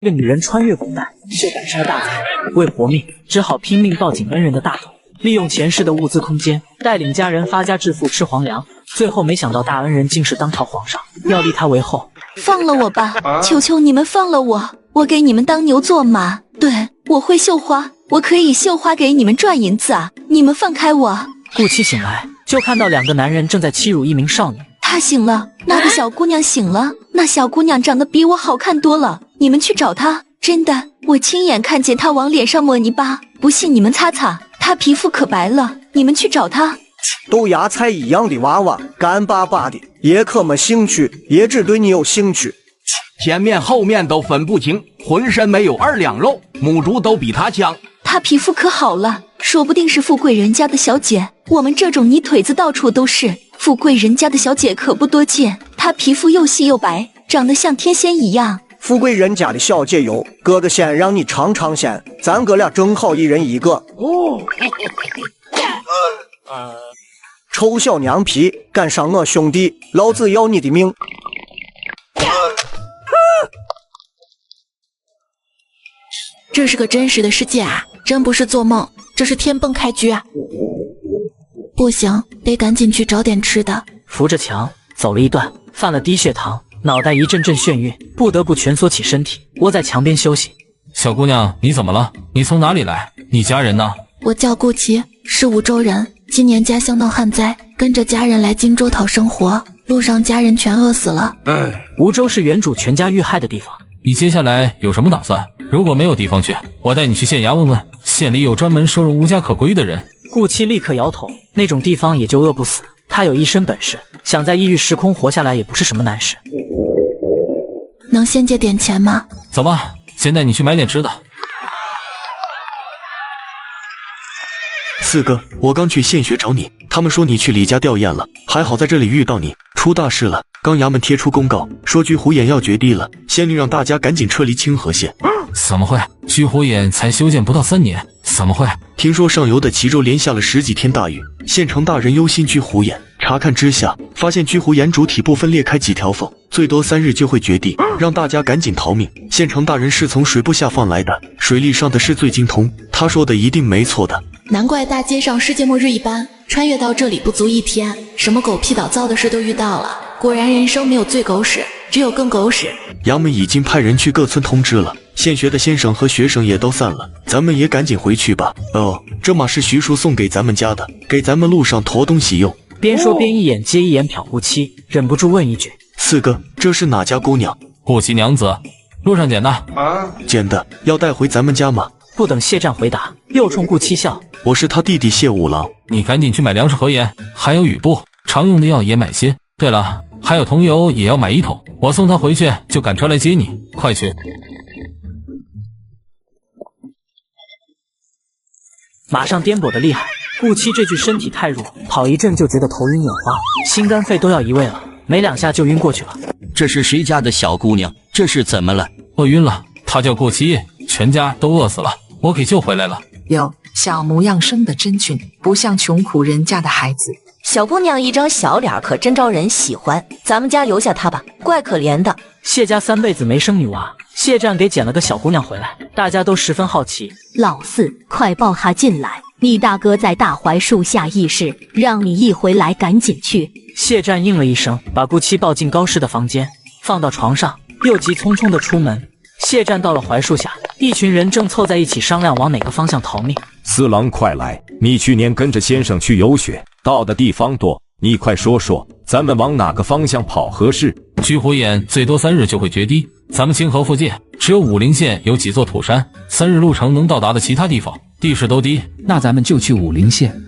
一个女人穿越古代，却赶上了大灾，为活命，只好拼命抱紧恩人的大头，利用前世的物资空间，带领家人发家致富，吃皇粮。最后没想到大恩人竟是当朝皇上，要立他为后。放了我吧，求求你们放了我，我给你们当牛做马。对，我会绣花，我可以绣花给你们赚银子啊！你们放开我！顾七醒来，就看到两个男人正在欺辱一名少女。她醒了，那个小姑娘醒了，那小姑娘长得比我好看多了。你们去找她，真的，我亲眼看见她往脸上抹泥巴，不信你们擦擦，她皮肤可白了。你们去找她。都芽菜一样的娃娃，干巴巴的，也可没兴趣，也只对你有兴趣。前面后面都分不清，浑身没有2两肉，母猪都比他强。她皮肤可好了，说不定是富贵人家的小姐。我们这种泥腿子到处都是，富贵人家的小姐可不多见。她皮肤又细又白，长得像天仙一样。富贵人家的小姐有，哥的先让你尝尝鲜，咱哥俩正好一人一个。哦，臭小娘皮，敢伤我兄弟，老子要你的命！这是个真实的世界啊，真不是做梦，这是天崩开局啊！不行，得赶紧去找点吃的。扶着墙走了一段，犯了低血糖，脑袋一阵阵眩晕，不得不蜷缩起身体，窝在墙边休息。小姑娘，你怎么了？你从哪里来？你家人呢？我叫顾琪，是梧州人，今年家乡闹旱灾，跟着家人来荆州讨生活，路上家人全饿死了。梧州是原主全家遇害的地方。你接下来有什么打算？如果没有地方去，我带你去县衙问问，县里有专门收容无家可归的人。顾七立刻摇头，那种地方也就饿不死，他有一身本事，想在异域时空活下来也不是什么难事。能先借点钱吗？走吧，先带你去买点吃的。四哥，我刚去县学找你，他们说你去李家吊唁了，还好在这里遇到你，出大事了。刚衙门贴出公告，说居虎眼要绝地了，县令让大家赶紧撤离清河县。怎么会？居虎眼才修建不到3年，怎么会？听说上游的齐州连下了10几天大雨，县城大人忧心居虎眼，查看之下，发现居虎眼主体部分裂开几条缝，最多3日就会绝地，让大家赶紧逃命。县城大人是从水部下放来的，水利上的事最精通，他说的一定没错的。难怪大街上世界末日一般，穿越到这里不足1天，什么狗屁倒灶的事都遇到了。果然人生没有最狗屎，只有更狗屎。衙门已经派人去各村通知了，县学的先生和学生也都散了，咱们也赶紧回去吧。哦，这马是徐叔送给咱们家的，给咱们路上驮东西用。边说边一眼接一眼瞟顾七，忍不住问一句：四哥，这是哪家姑娘？顾七娘子，路上捡的。捡的，要带回咱们家吗？不等谢战回答，又冲顾七笑：我是他弟弟谢五郎。你赶紧去买粮食和盐，还有雨布，常用的药也买些。对了，还有桐油也要买1桶，我送他回去就赶车来接你，快去。马上颠簸的厉害，顾七这具身体太弱，跑一阵就觉得头晕眼花，心肝肺都要移位了，没2下就晕过去了。这是谁家的小姑娘？这是怎么了？饿晕了，她叫顾七，全家都饿死了，我给救回来了。哟，小模样生得真俊，不像穷苦人家的孩子。小姑娘一张小脸可真招人喜欢，咱们家留下她吧，怪可怜的。谢家3辈子没生女娃，谢战给捡了个小姑娘回来，大家都十分好奇。老四，快抱她进来，你大哥在大槐树下议事，让你一回来赶紧去。谢战应了一声，把顾七抱进高师的房间，放到床上，又急匆匆地出门。谢战到了槐树下，一群人正凑在一起商量往哪个方向逃命。四郎快来，你去年跟着先生去游学，到的地方多，你快说说，咱们往哪个方向跑合适？居虎眼最多3日就会决堤，咱们清河附近只有武陵县有几座土山，3日路程能到达的其他地方地势都低，那咱们就去武陵县。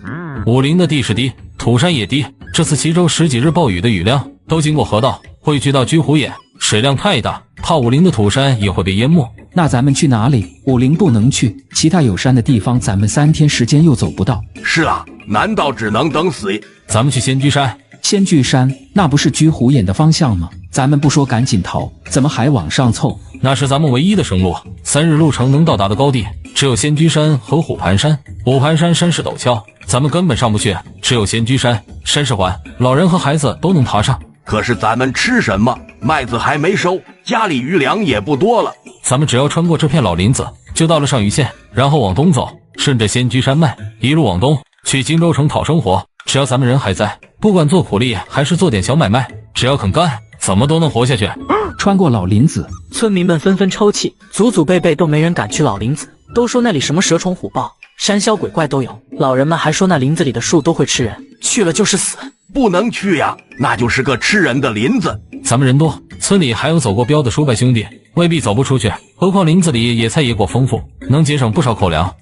武陵的地势低，土山也低，这次齐州10几日暴雨的雨量都经过河道，汇聚到居虎眼，水量太大，怕武陵的土山也会被淹没。那咱们去哪里？武陵不能去，其他有山的地方咱们3天时间又走不到。是啊，难道只能等死？咱们去仙居山。仙居山那不是居虎眼的方向吗？咱们不说赶紧逃，怎么还往上凑？那是咱们唯一的生路，3日路程能到达的高地只有仙居山和虎盘山。虎盘山山势陡峭，咱们根本上不去，只有仙居山，山势缓，老人和孩子都能爬上。可是咱们吃什么？麦子还没收，家里余粮也不多了。咱们只要穿过这片老林子，就到了上虞县，然后往东走，顺着仙居山脉一路往东去荆州城讨生活。只要咱们人还在，不管做苦力还是做点小买卖，只要肯干，怎么都能活下去。穿过老林子，村民们纷纷抽泣，祖祖辈辈都没人敢去老林子，都说那里什么蛇虫虎豹、山魈鬼怪都有。老人们还说那林子里的树都会吃人，去了就是死。不能去呀，那就是个吃人的林子。咱们人多，村里还有走过镖的叔伯兄弟，未必走不出去。何况林子里野菜野果丰富，能节省不少口粮。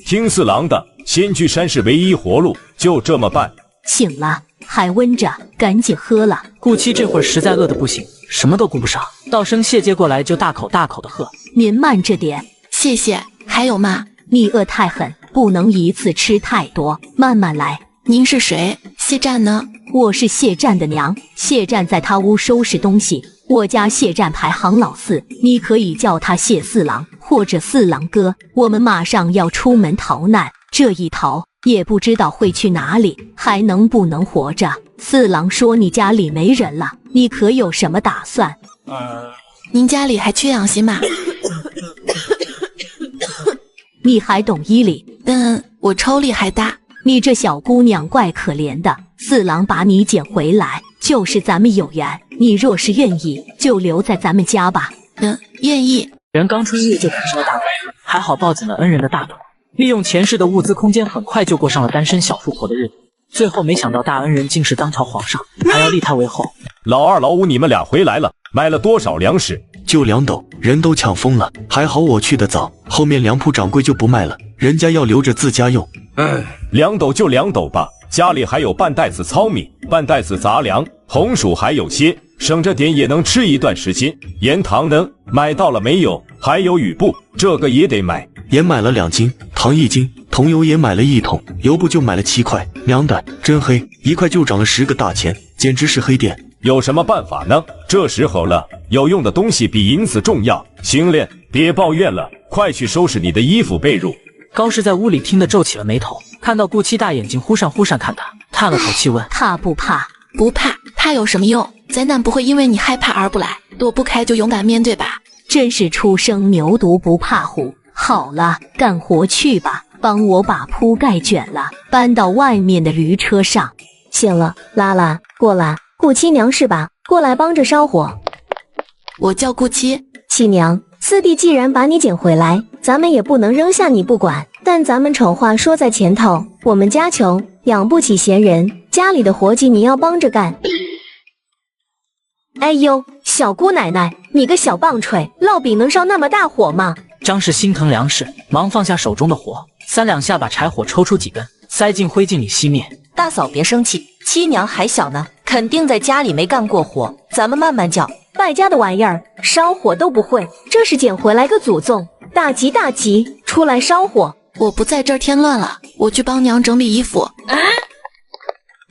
听四郎的，仙居山是唯一活路，就这么办。醒了，还温着，赶紧喝了。顾七这会儿实在饿得不行，什么都顾不上，道生谢接过来就大口大口的喝。您慢着点，谢谢。还有吗？你饿太狠，不能一次吃太多，慢慢来。您是谁？谢战呢？我是谢战的娘，谢战在他屋收拾东西。我家谢战排行老四，你可以叫他谢四郎或者四郎哥。我们马上要出门逃难，这一逃也不知道会去哪里，还能不能活着。四郎说你家里没人了，你可有什么打算？您家里还缺养些马？你还懂医理？我抽力还大。你这小姑娘怪可怜的，四郎把你捡回来，就是咱们有缘。你若是愿意，就留在咱们家吧。愿意。人刚穿越就赶上了大灾，还好抱紧了恩人的大腿，利用前世的物资空间，很快就过上了单身小富婆的日子。最后没想到大恩人竟是当朝皇上，还要立他为后。老二老五你们俩回来了，买了多少粮食？就2斗，人都抢疯了。还好我去的早，后面粮铺掌柜就不卖了，人家要留着自家用。2斗就2斗吧，家里还有半袋子糙米，半袋子杂粮，红薯还有些，省着点也能吃一段时间。盐糖呢？买到了没有？还有雨布，这个也得买。盐买了2斤，糖1斤，桐油也买了1桶，油布就买了7块。娘的，真黑，1块就涨了10个大钱，简直是黑店。有什么办法呢？这时候了，有用的东西比银子重要。行了，别抱怨了，快去收拾你的衣服被褥。高氏在屋里听得皱起了眉头，看到顾七大眼睛忽闪忽闪看他，叹了口气问：怕不怕？不怕，怕有什么用？灾难不会因为你害怕而不来，躲不开就勇敢面对吧。真是初生牛犊不怕虎。好了，干活去吧，帮我把铺盖卷了，搬到外面的驴车上。醒了，拉拉，过来。顾七娘是吧？过来帮着烧火。我叫顾七。七娘，四弟既然把你捡回来，咱们也不能扔下你不管。但咱们丑话说在前头，我们家穷，养不起闲人，家里的活计你要帮着干。哎呦，小姑奶奶，你个小棒槌，烙饼能烧那么大火吗？张氏心疼粮食，忙放下手中的活，3两下把柴火抽出几根，塞进灰烬里熄灭。大嫂别生气，七娘还小呢，肯定在家里没干过活，咱们慢慢教。败家的玩意儿，烧火都不会，这是捡回来个祖宗，大吉大吉，出来烧火。我不在这儿添乱了，我去帮娘整理衣服。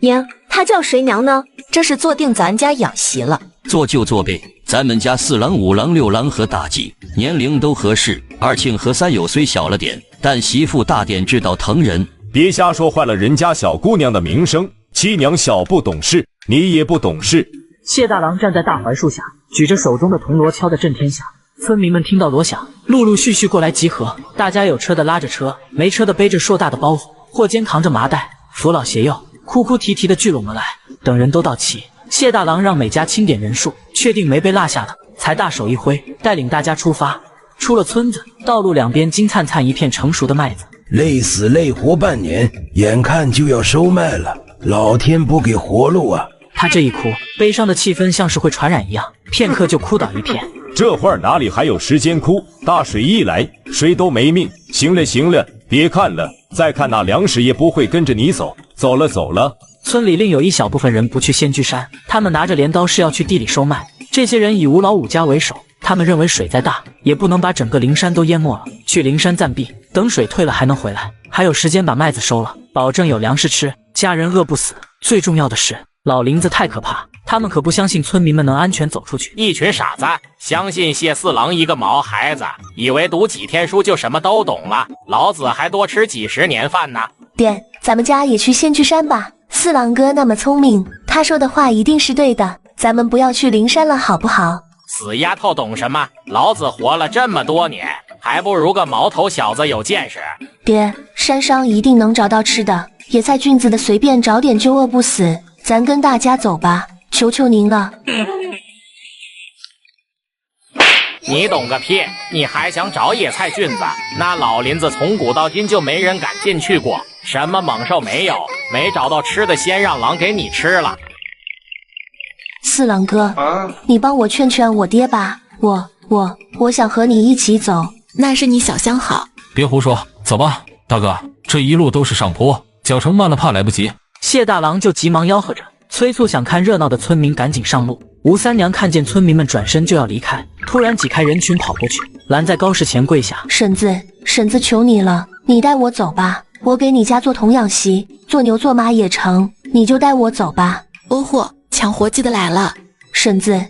娘，她叫谁娘呢？这是坐定咱家养媳了。做就做呗，咱们家4郎、5郎、6郎和大吉年龄都合适，二庆和三友虽小了点，但媳妇大点知道疼人。别瞎说，坏了人家小姑娘的名声。七娘小不懂事，你也不懂事。谢大郎站在大槐树下，举着手中的铜锣敲得震天响。村民们听到锣响，陆陆续续过来集合。大家有车的拉着车，没车的背着硕大的包袱，或肩扛着麻袋，扶老携幼，哭哭啼啼的聚拢了来。等人都到齐，谢大郎让每家清点人数，确定没被落下的，才大手一挥，带领大家出发。出了村子，道路两边金灿灿一片成熟的麦子。累死累活半年，眼看就要收麦了，老天不给活路啊！他这一哭，悲伤的气氛像是会传染一样，片刻就哭倒一片。这会儿哪里还有时间哭？大水一来，谁都没命。行了行了，别看了，再看那粮食也不会跟着你走。走了走了。村里另有一小部分人不去仙居山，他们拿着镰刀是要去地里收麦。这些人以吴老五家为首，他们认为水再大也不能把整个灵山都淹没了，去灵山暂避，等水退了还能回来，还有时间把麦子收了，保证有粮食吃，家人饿不死。最重要的是，老林子太可怕，他们可不相信村民们能安全走出去。一群傻子，相信谢四郎一个毛孩子，以为读几天书就什么都懂了，老子还多吃几10年饭呢。爹，咱们家也去仙居山吧，四郎哥那么聪明，他说的话一定是对的，咱们不要去灵山了好不好？死丫头懂什么？老子活了这么多年，还不如个毛头小子有见识。爹，山上一定能找到吃的，野菜菌子的随便找点就饿不死。咱跟大家走吧，求求您了。你懂个屁！你还想找野菜菌子？那老林子从古到今就没人敢进去过，什么猛兽没有，没找到吃的先让狼给你吃了。四郎哥，你帮我劝劝我爹吧，我想和你一起走。那是你小相好。别胡说，走吧，大哥，这一路都是上坡，脚程慢了怕来不及。谢大郎就急忙吆喝着，催促想看热闹的村民赶紧上路。吴三娘看见村民们转身就要离开，突然挤开人群跑过去，拦在高氏前跪下：婶子，求你了，你带我走吧，我给你家做童养媳，做牛做马也成，你就带我走吧。哦豁，抢活计的来了。婶子，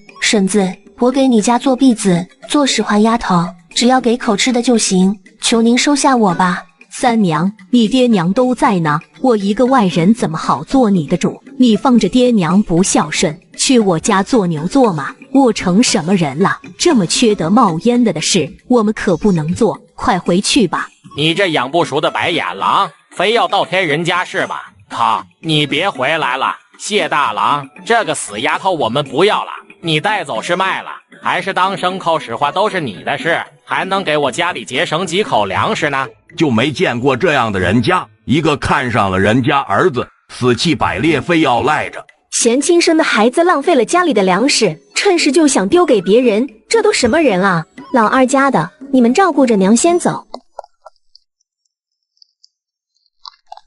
我给你家做婢子，做使唤丫头，只要给口吃的就行，求您收下我吧。三娘，你爹娘都在呢，我一个外人怎么好做你的主？你放着爹娘不孝顺，去我家做牛做马，我成什么人了？这么缺德冒烟的事，我们可不能做，快回去吧。你这养不熟的白眼狼，非要倒贴人家是吧？靠，你别回来了，谢大郎，这个死丫头我们不要了，你带走是卖了，还是当牲口使唤都是你的事，还能给我家里节省几口粮食呢？就没见过这样的人家，一个看上了人家儿子，死气百裂，非要赖着。嫌亲生的孩子浪费了家里的粮食，趁势就想丢给别人，这都什么人啊？老二家的，你们照顾着娘先走。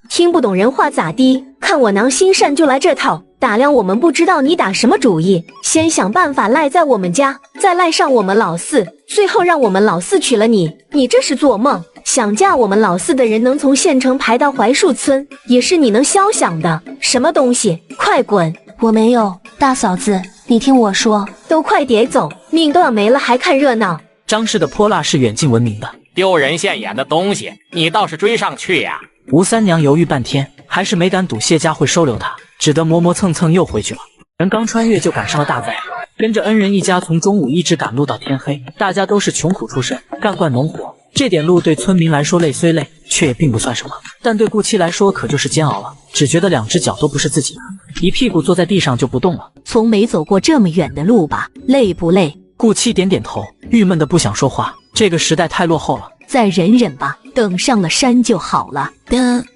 听不懂人话咋地？看我娘心善就来这套，打量我们不知道你打什么主意，先想办法赖在我们家，再赖上我们老四，最后让我们老四娶了你，你这是做梦。想嫁我们老四的人能从县城排到槐树村，也是你能肖想的。什么东西？快滚！我没有。大嫂子，你听我说，都快点走，命都要没了还看热闹。张氏的泼辣是远近闻名的，丢人现眼的东西，你倒是追上去呀！吴三娘犹豫半天，还是没敢赌谢家会收留她，只得磨磨蹭蹭又回去了。人刚穿越就赶上了大灾，跟着恩人一家从中午一直赶路到天黑，大家都是穷苦出身，干惯农活。这点路对村民来说累虽累，却也并不算什么，但对顾七来说可就是煎熬了，只觉得两只脚都不是自己的，一屁股坐在地上就不动了。从没走过这么远的路吧？累不累？顾七点点头，郁闷的不想说话。这个时代太落后了，再忍忍吧，等上了山就好了。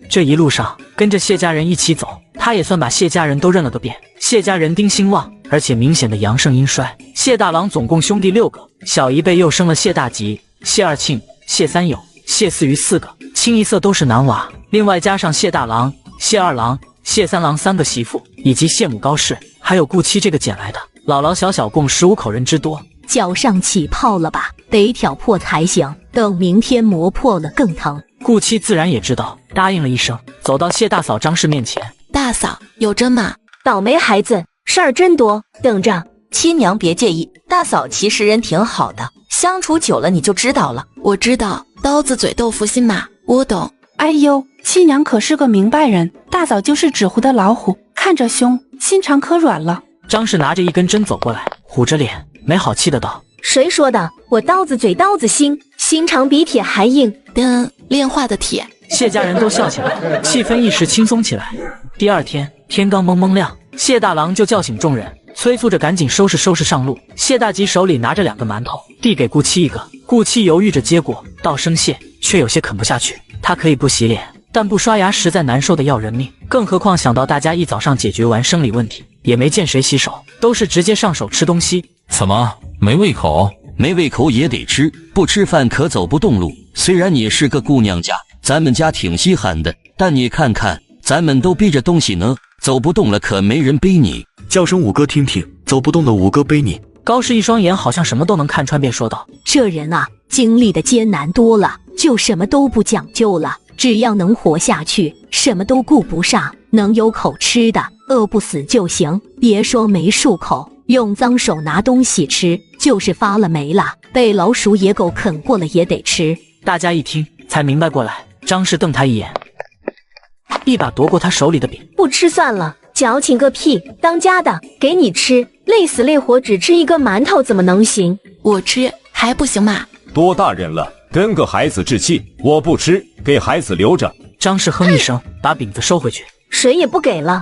这一路上跟着谢家人一起走，他也算把谢家人都认了个遍。谢家人丁兴旺，而且明显的阳盛阴衰。谢大郎总共兄弟6个，小一辈又生了谢大吉、谢二庆、谢三友、谢四余4个，清一色都是男娃。另外加上谢大郎、谢二郎、谢三郎3个媳妇，以及谢母高氏，还有顾七这个捡来的，老老小小共15口人之多。脚上起泡了吧？得挑破才行，等明天磨破了更疼。顾七自然也知道，答应了一声，走到谢大嫂张氏面前。大嫂，有针吗？倒霉孩子，事儿真多，等着。七娘别介意，大嫂其实人挺好的，相处久了你就知道了。我知道，刀子嘴豆腐心嘛，我懂。哎呦，七娘可是个明白人，大嫂就是纸糊的老虎，看着凶，心肠可软了。张氏拿着一根针走过来，虎着脸，没好气的道：谁说的？我刀子嘴刀子心，心肠比铁还硬。炼化的铁。谢家人都笑起来，气氛一时轻松起来。第二天天刚蒙蒙亮，谢大郎就叫醒众人，催促着赶紧收拾收拾上路。谢大吉手里拿着2个馒头，递给顾七1个。顾七犹豫着接过，道声谢，却有些啃不下去。他可以不洗脸，但不刷牙实在难受的要人命，更何况想到大家一早上解决完生理问题，也没见谁洗手，都是直接上手吃东西。怎么没胃口？没胃口也得吃，不吃饭可走不动路。虽然你是个姑娘家，咱们家挺稀罕的，但你看看，咱们都背着东西呢，走不动了可没人背你。叫声五哥听听，走不动的五哥背你。高氏一双眼好像什么都能看穿，便说道：这人啊，经历的艰难多了，就什么都不讲究了，只要能活下去，什么都顾不上，能有口吃的，饿不死就行，别说没漱口，用脏手拿东西吃，就是发了霉了，被老鼠野狗啃过了也得吃。大家一听才明白过来，张氏瞪他一眼，一把夺过他手里的饼。不吃算了，矫情个屁！当家的给你吃，累死累活只吃一个馒头怎么能行？我吃还不行吗？多大人了，跟个孩子置气！我不吃，给孩子留着。张氏哼一声，把饼子收回去。谁也不给了。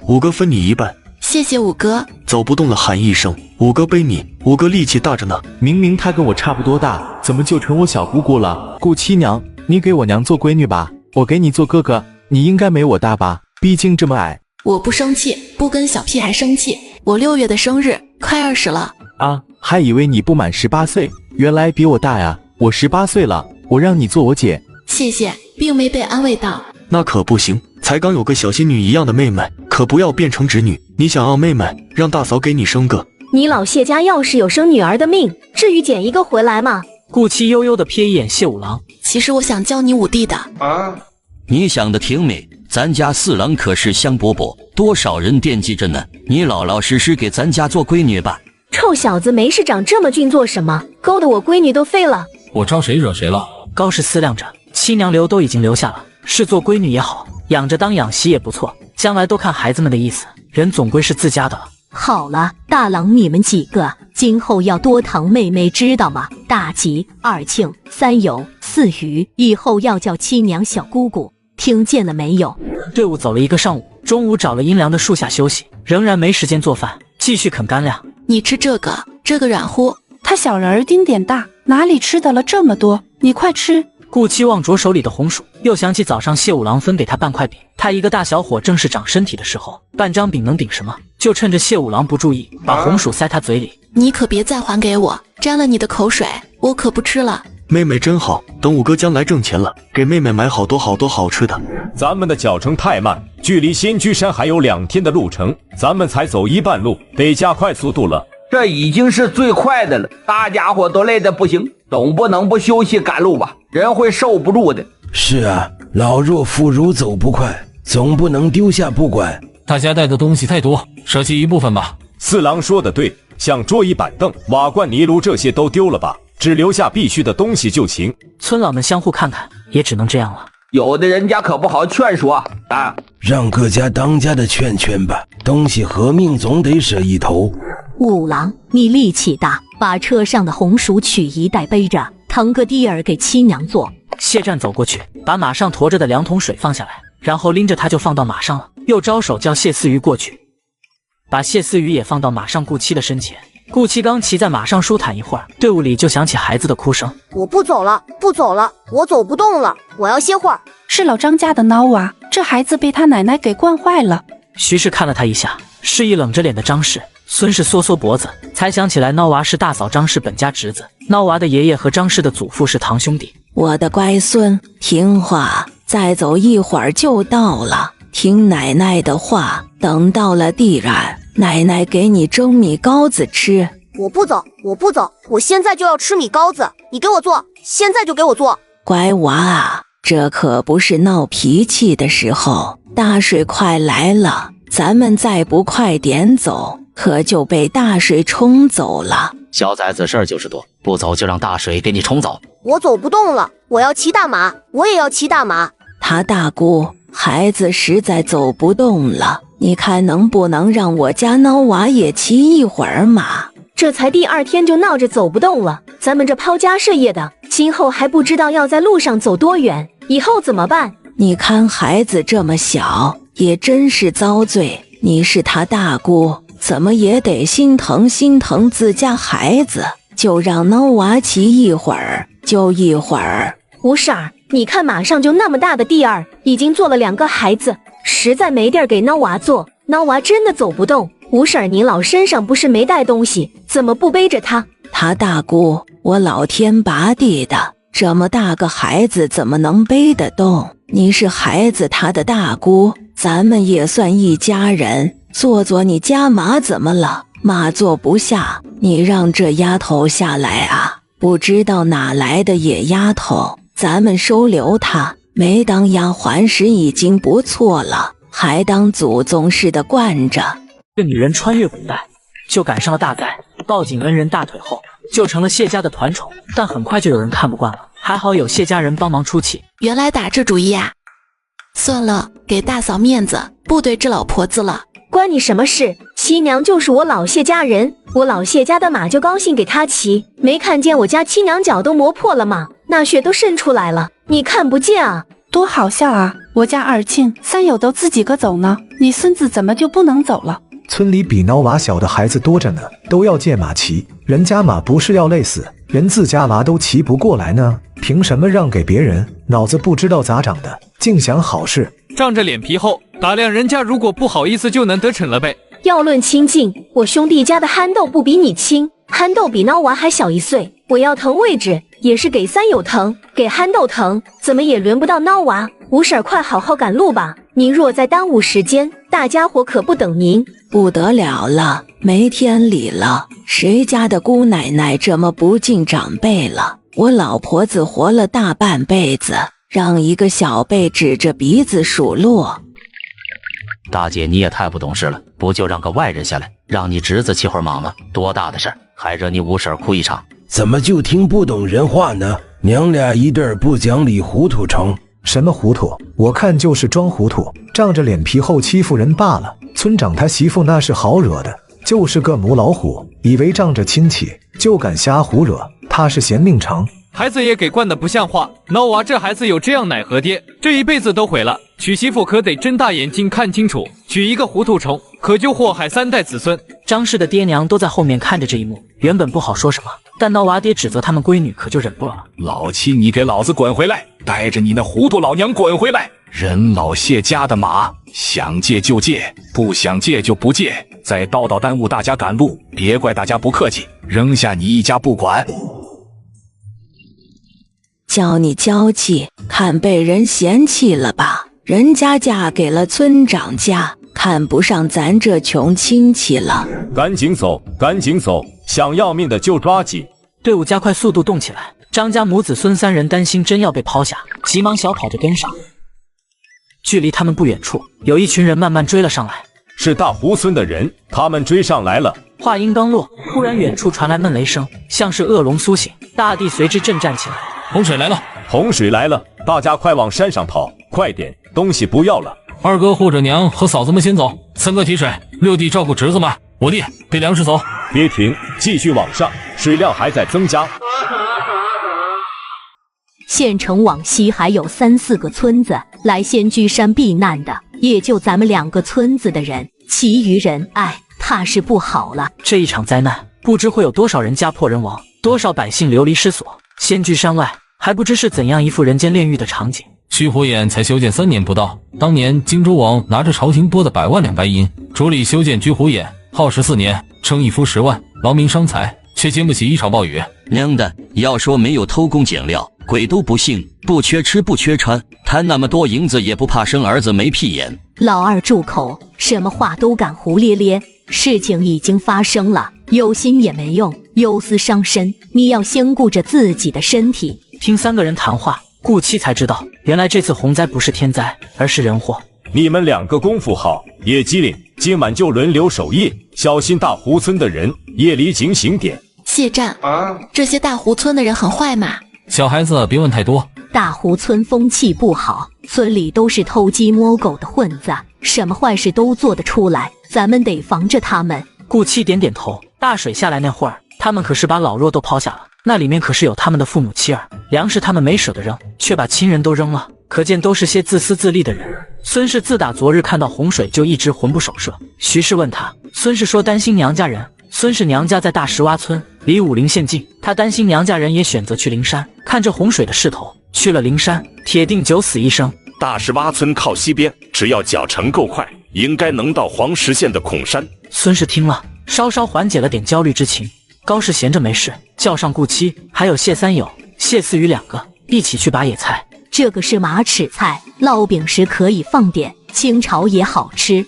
五哥分你一半。谢谢五哥。走不动了喊一声，五哥背你。五哥力气大着呢。明明她跟我差不多大，怎么就成我小姑姑了？顾七娘，你给我娘做闺女吧，我给你做哥哥。你应该没我大吧？毕竟这么矮。我不生气，不跟小屁孩生气。我6月的生日，快20了。啊，还以为你不满18岁，原来比我大呀！我18岁了，我让你做我姐。谢谢，并没被安慰到。那可不行，才刚有个小仙女一样的妹妹，可不要变成侄女。你想要妹妹，让大嫂给你生个。你老谢家要是有生女儿的命，至于捡一个回来吗？顾七悠悠地瞥一眼谢五郎。其实我想教你五弟的。你想的挺美，咱家四郎可是香饽饽，多少人惦记着呢。你老老实实给咱家做闺女吧。臭小子没事长这么俊做什么？勾得我闺女都飞了。我招谁惹谁了？高氏思量着，七娘留都已经留下了，是做闺女也好，养着当养媳也不错，将来都看孩子们的意思，人总归是自家的了。好了，大郎你们几个今后要多疼妹妹，知道吗？大吉、二庆、三友、四余，以后要叫七娘小姑姑，听见了没有？队伍走了一个上午，中午找了阴凉的树下休息，仍然没时间做饭，继续啃干粮。你吃这个软乎。他小人儿丁点大，哪里吃得了这么多？你快吃。顾七望着手里的红薯，又想起早上谢五郎分给他半块饼，他一个大小伙正是长身体的时候，半张饼能顶什么？就趁着谢五郎不注意，把红薯塞他嘴里。你可别再还给我，沾了你的口水，我可不吃了。妹妹真好，等五哥将来挣钱了，给妹妹买好多好多好吃的。咱们的脚程太慢，距离仙居山还有2天的路程，咱们才走一半路，得加快速度了。这已经是最快的了，大家伙都累得不行，总不能不休息赶路吧？人会受不住的。是啊，老弱妇孺走不快，总不能丢下不管。大家带的东西太多，舍弃一部分吧。四郎说的对，像桌椅板凳、瓦罐泥炉这些都丢了吧，只留下必须的东西就行。村老们相互看看，也只能这样了。有的人家可不好劝说啊，让各家当家的劝劝吧，东西和命总得舍一头。五郎，你力气大，把车上的红薯取一袋背着，腾个地儿给七娘做。谢战走过去，把马上驮着的2桶水放下来，然后拎着它就放到马上了，又招手叫谢思雨过去，把谢思雨也放到马上顾七的身前。顾七刚骑在马上舒坦一会儿，队伍里就响起孩子的哭声。我不走了，不走了，我走不动了，我要歇会儿。是老张家的孬娃，这孩子被他奶奶给惯坏了。徐氏看了他一下，示意冷着脸的张氏。孙氏缩缩脖子，才想起来孬娃是大嫂张氏本家侄子，孬娃的爷爷和张氏的祖父是堂兄弟。我的乖孙，听话，再走一会儿就到了，听奶奶的话，等到了地然，奶奶给你蒸米糕子吃。我不走，我不走，我现在就要吃米糕子，你给我做，现在就给我做。乖娃啊，这可不是闹脾气的时候，大水快来了，咱们再不快点走，可就被大水冲走了。小崽子事儿就是多，不走就让大水给你冲走。我走不动了，我要骑大马，我也要骑大马。他大姑，孩子实在走不动了，你看能不能让我家孬娃也骑一会儿马？这才第2天就闹着走不动了，咱们这抛家设业的，今后还不知道要在路上走多远，以后怎么办？你看孩子这么小，也真是遭罪。你是他大姑，怎么也得心疼心疼自家孩子，就让孬娃骑一会儿，就一会儿。吴婶儿，你看马上就那么大的地儿，已经坐了2个孩子，实在没地儿给孬娃坐，孬娃真的走不动。吴婶儿，你老身上不是没带东西，怎么不背着他？他大姑，我老天拔地的，这么大个孩子怎么能背得动？你是孩子他的大姑，咱们也算一家人，坐坐你家马怎么了？马坐不下，你让这丫头下来啊！不知道哪来的野丫头，咱们收留她，没当丫鬟时已经不错了，还当祖宗似的惯着。这女人穿越古代，就赶上了大灾，抱紧恩人大腿后，就成了谢家的团宠。但很快就有人看不惯了，还好有谢家人帮忙出气。原来打这主意啊！算了，给大嫂面子，不对这老婆子了。关你什么事？七娘就是我老谢家人，我老谢家的马就高兴给她骑。没看见我家七娘脚都磨破了吗？那血都渗出来了，你看不见啊？多好笑啊！我家二庆、三友都自己个走呢，你孙子怎么就不能走了？村里比孬娃小的孩子多着呢，都要借马骑，人家马不是要累死，人自家娃都骑不过来呢，凭什么让给别人？脑子不知道咋长的，净想好事。仗着脸皮厚，打量人家如果不好意思就能得逞了呗。要论亲近，我兄弟家的憨豆不比你亲，憨豆比孬娃还小1岁，我要腾位置也是给三友腾，给憨豆腾，怎么也轮不到孬娃。吴婶快好好赶路吧，您若再耽误时间，大家伙可不等您。不得了了，没天理了！谁家的姑奶奶这么不敬长辈了？我老婆子活了大半辈子，让一个小辈指着鼻子数落。大姐，你也太不懂事了，不就让个外人下来，让你侄子骑会马吗？多大的事儿，还惹你五婶哭一场。怎么就听不懂人话呢？娘俩一对不讲理，糊涂成什么糊涂？我看就是装糊涂，仗着脸皮厚欺负人罢了。村长他媳妇那是好惹的，就是个母老虎，以为仗着亲戚就敢瞎胡惹，他是嫌命长。孩子也给惯得不像话，孬娃这孩子有这样奶和爹，这一辈子都毁了。娶媳妇可得睁大眼睛看清楚，娶一个糊涂虫，可就祸害3代子孙。张氏的爹娘都在后面看着这一幕，原本不好说什么，但孬娃爹指责他们闺女，可就忍不了。老七，你给老子滚回来！带着你那糊涂老娘滚回来！人老谢家的马，想借就借，不想借就不借。再叨叨耽误大家赶路，别怪大家不客气，扔下你一家不管。叫你娇气，看被人嫌弃了吧？人家嫁给了村长家，看不上咱这穷亲戚了。赶紧走，赶紧走！想要命的就抓紧！队伍加快速度动起来，张家母子孙3人担心真要被抛下，急忙小跑着跟上。距离他们不远处，有一群人慢慢追了上来。是大湖村的人，他们追上来了。话音刚落，忽然远处传来闷雷声，像是恶龙苏醒，大地随之震颤起来。洪水来了！洪水来了！大家快往山上跑，快点，东西不要了。二哥护着娘和嫂子们先走，3哥提水，6弟照顾侄子们，5弟背粮食走。别停，继续往上，水量还在增加。县城往西还有3、4个村子来仙居山避难的，也就咱们2个村子的人，其余人怕是不好了。这一场灾难，不知会有多少人家破人亡，多少百姓流离失所。仙居山外，还不知是怎样一副人间炼狱的场景。虚虎眼才修建3年不到，当年荆州王拿着朝廷拨的100万两白银，着力修建居虎眼，耗时4年，称一夫10万，劳民伤财，却经不起一场暴雨。娘的，要说没有偷工减料，鬼都不信。不缺吃不缺穿，贪那么多银子也不怕生儿子没屁眼。老二住口，什么话都敢胡咧咧。事情已经发生了，有心也没用，忧思伤身。你要先顾着自己的身体。听3个人谈话，顾七才知道，原来这次洪灾不是天灾，而是人祸。你们2个功夫好，野机灵，今晚就轮流守夜，小心大湖村的人，夜里警醒点。谢战，这些大湖村的人很坏嘛？小孩子别问太多。大湖村风气不好，村里都是偷鸡摸狗的混子，什么坏事都做得出来，咱们得防着他们。顾七点点头。大水下来那会儿，他们可是把老弱都抛下了，那里面可是有他们的父母妻儿，粮食他们没舍得扔，却把亲人都扔了，可见都是些自私自利的人。孙氏自打昨日看到洪水就一直魂不守舍。徐氏问他，孙氏说担心娘家人。孙氏娘家在大石洼村，离武陵县近，他担心娘家人也选择去灵山，看着洪水的势头，去了灵山，铁定九死一生。大石洼村靠西边，只要脚程够快，应该能到黄石县的孔山。孙氏听了，稍稍缓解了点焦虑之情。高氏闲着没事，叫上顾七，还有谢三友、谢四余2个，一起去拔野菜。这个是马齿菜，烙饼时可以放点，清炒也好吃。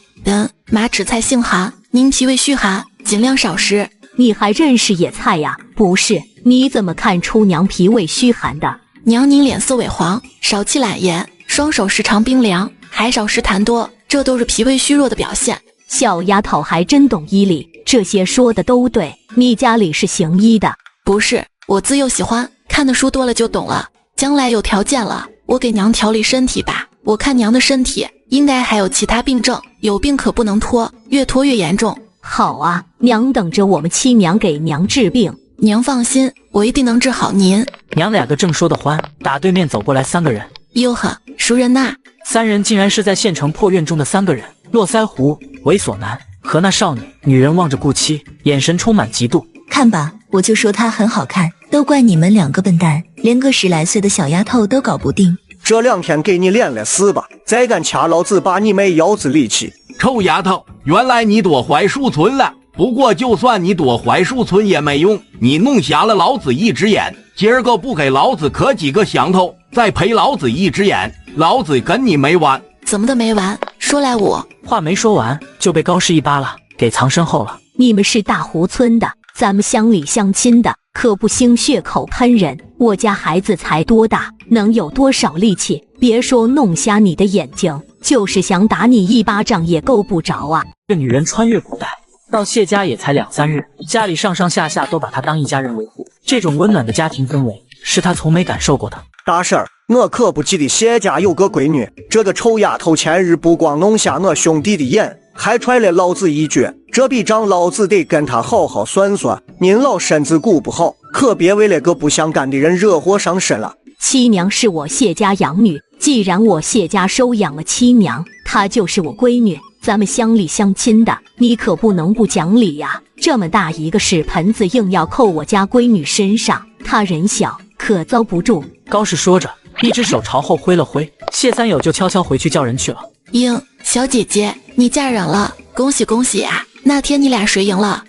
马齿菜性寒，您脾胃虚寒，尽量少食。你还认识野菜呀？不是，你怎么看出娘脾胃虚寒的？娘您脸色萎黄，少气懒言，双手时常冰凉，还少食痰多，这都是脾胃虚弱的表现。小丫头还真懂医理，这些说的都对。你家里是行医的？不是，我自幼喜欢看的书多了就懂了。将来有条件了，我给娘调理身体吧。我看娘的身体应该还有其他病症，有病可不能拖，越拖越严重。好啊，娘等着我们七娘给娘治病。娘放心，我一定能治好您。娘俩个正说得欢，打对面走过来3个人。哟呵，熟人呐！3人竟然是在县城破院中的3个人：络腮胡、猥琐男和那少女。女人望着顾七，眼神充满嫉妒。看吧，我就说她很好看，都怪你们2个笨蛋，连个10来岁的小丫头都搞不定。这2天给你练了死吧，再敢掐老子把你没腰子力气！臭丫头，原来你躲槐树村了。不过就算你躲槐树村也没用，你弄瞎了老子一只眼。今儿个不给老子磕几个响头，再赔老子一只眼，老子跟你没完！怎么的没完？说来我话没说完就被高氏一巴了，给藏身后了。你们是大湖村的，咱们乡里乡亲的，可不兴血口喷人。我家孩子才多大，能有多少力气？别说弄瞎你的眼睛，就是想打你一巴掌也够不着啊！这女人穿越古代到谢家也才2、3日，家里上上下下都把她当一家人维护，这种温暖的家庭氛围是她从没感受过的。大婶儿，我可不记得谢家有个闺女，这个臭丫头前日不光弄瞎我兄弟的眼，还踹了老子一脚，这笔账老子得跟他好好算算。您老身子骨不好，可别为了个不相干的人惹祸上身了。七娘是我谢家养女，既然我谢家收养了七娘，她就是我闺女，咱们乡里乡亲的，你可不能不讲理呀！这么大一个屎盆子硬要扣我家闺女身上，她人小可遭不住。高氏说着，一只手朝后挥了挥，谢三友就悄悄回去叫人去了。英，小姐姐，你嫁人了，恭喜恭喜啊！那天你俩谁赢了？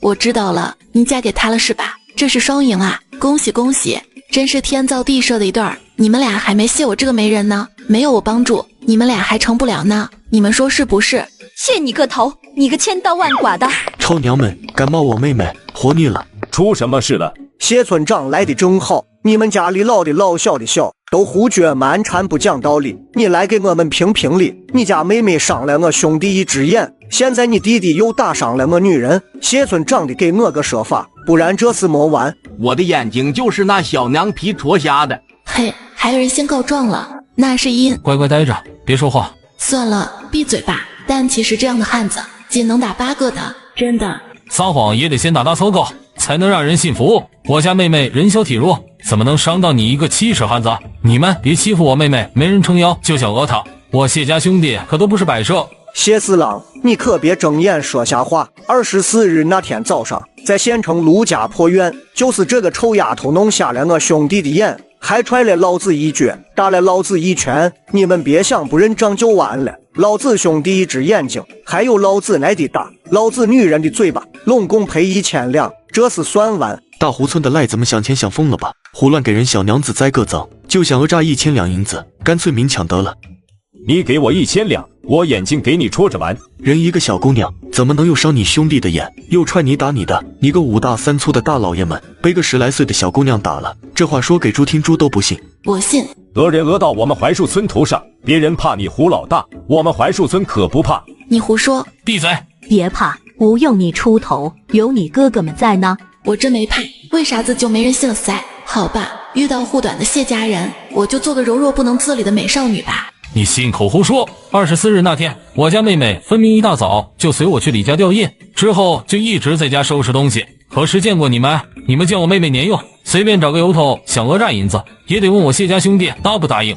我知道了，你嫁给他了是吧？这是双赢啊！恭喜恭喜，真是天造地设的一对儿。你们俩还没谢我这个媒人呢，没有我帮助，你们俩还成不了呢。你们说是不是？谢你个头，你个千刀万剐的！臭娘们，敢骂我妹妹，活腻了！出什么事了？谢村长来的正好，你们家里老的老小的小，都胡嚼蛮缠不讲道理，你来给我们评评理。你家妹妹伤了我兄弟一只眼，现在你弟弟又打伤了我女人，谢村长的给我个说法，不然这事没完。我的眼睛就是那小娘皮戳瞎的。嘿，还有人先告状了，那是因。乖乖待着，别说话。算了，闭嘴吧。但其实这样的汉子，仅能打8个的，真的。撒谎也得先打大草稿，才能让人信服。我家妹妹人小体弱，怎么能伤到你一个7尺汉子？你们别欺负我妹妹，没人撑腰就想讹她。我谢家兄弟可都不是摆设。谢四郎，你可别睁眼说瞎话。24日那天早上，在县城卢家破院，就是这个臭丫头弄瞎了我兄弟的眼，还踹了老子一脚，打了老子一拳。你们别想不认账就完了。老子兄弟一只眼睛，还有老子来的打，老子女人的嘴巴，拢共赔1000两，这是算完。大湖村的赖子们想钱想疯了吧？胡乱给人小娘子栽个赃，就想讹诈1000两银子，干脆明抢得了。你给我1000两，我眼睛给你戳着玩。人一个小姑娘，怎么能又伤你兄弟的眼，又踹你打你的？你个5大3粗的大老爷们，被个10来岁的小姑娘打了，这话说给猪听猪都不信。我信。讹人讹到我们槐树村头上，别人怕你胡老大，我们槐树村可不怕。你胡说！闭嘴！别怕，不用你出头，有你哥哥们在呢。我真没怕，为啥子就没人信塞？好吧，遇到护短的谢家人，我就做个柔弱不能自理的美少女吧。你信口胡说！24日那天，我家妹妹分明一大早就随我去李家吊唁，之后就一直在家收拾东西。何时见过你们？你们见我妹妹年幼，随便找个由头想讹诈银子，也得问我谢家兄弟答不答应。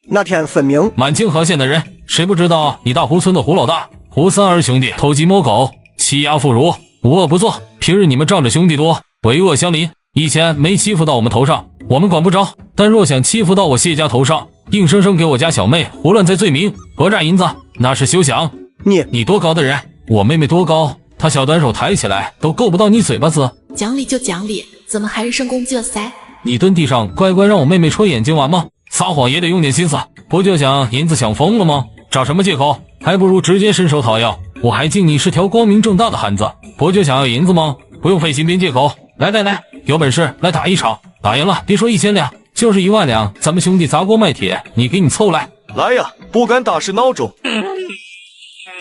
那天分明满清河县的人，谁不知道你大湖村的胡老大、胡三儿兄弟偷鸡摸狗、欺压妇孺，无恶不作。平日你们仗着兄弟多，为恶相邻，以前没欺负到我们头上，我们管不着。但若想欺负到我谢家头上，硬生生给我家小妹胡乱栽罪名，讹诈银子，那是休想。你多高的人？我妹妹多高？她小短手抬起来都够不到你嘴巴子。讲理就讲理，怎么还是生攻击了塞？你蹲地上乖乖让我妹妹戳眼睛玩吗？撒谎也得用点心思，不就想银子想疯了吗？找什么借口？还不如直接伸手讨要。我还敬你是条光明正大的汉子，不就想要银子吗？不用费心编借口。来，有本事来打一场，打赢了别说1000两，就是1万两，咱们兄弟砸锅卖铁，你给你凑来。来呀，不敢打是孬种。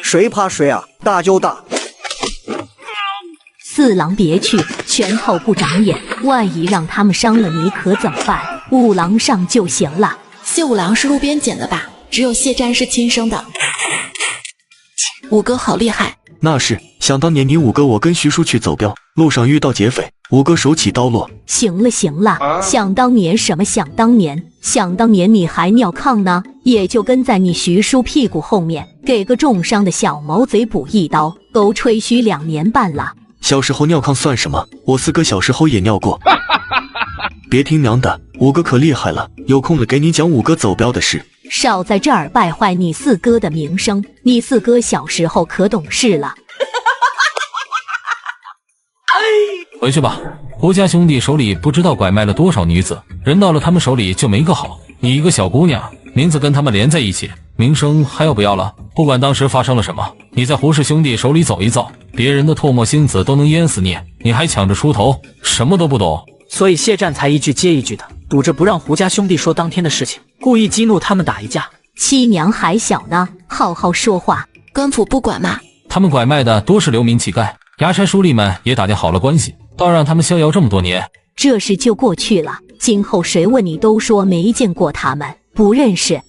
谁怕谁啊，打就打。四郎别去，拳头不长眼，万一让他们伤了你可怎么办？5郎上就行了。谢五郎是路边捡的吧？只有谢战是亲生的。五哥好厉害。那是，想当年你五哥我跟徐叔去走镖，路上遇到劫匪，五哥手起刀落。行了行了，想当年什么想当年？想当年你还尿炕呢，也就跟在你徐叔屁股后面，给个重伤的小毛贼补一刀，都吹嘘2年半了。小时候尿炕算什么？我四哥小时候也尿过。别听娘的，五哥可厉害了，有空了给你讲五哥走镖的事。少在这儿败坏你四哥的名声，你四哥小时候可懂事了。回去吧，胡家兄弟手里不知道拐卖了多少女子，人到了他们手里就没个好。你一个小姑娘，名字跟他们连在一起，名声还要不要了？不管当时发生了什么，你在胡氏兄弟手里走一遭，别人的唾沫星子都能淹死你，你还抢着出头，什么都不懂。所以谢战才一句接一句的赌着不让胡家兄弟说当天的事情，故意激怒他们打一架。七娘还小呢，好好说话。官府不管嘛。他们拐卖的多是流民乞丐，衙差书吏们也打点好了关系，倒让他们逍遥这么多年。这事就过去了，今后谁问你都说没见过他们，不认识。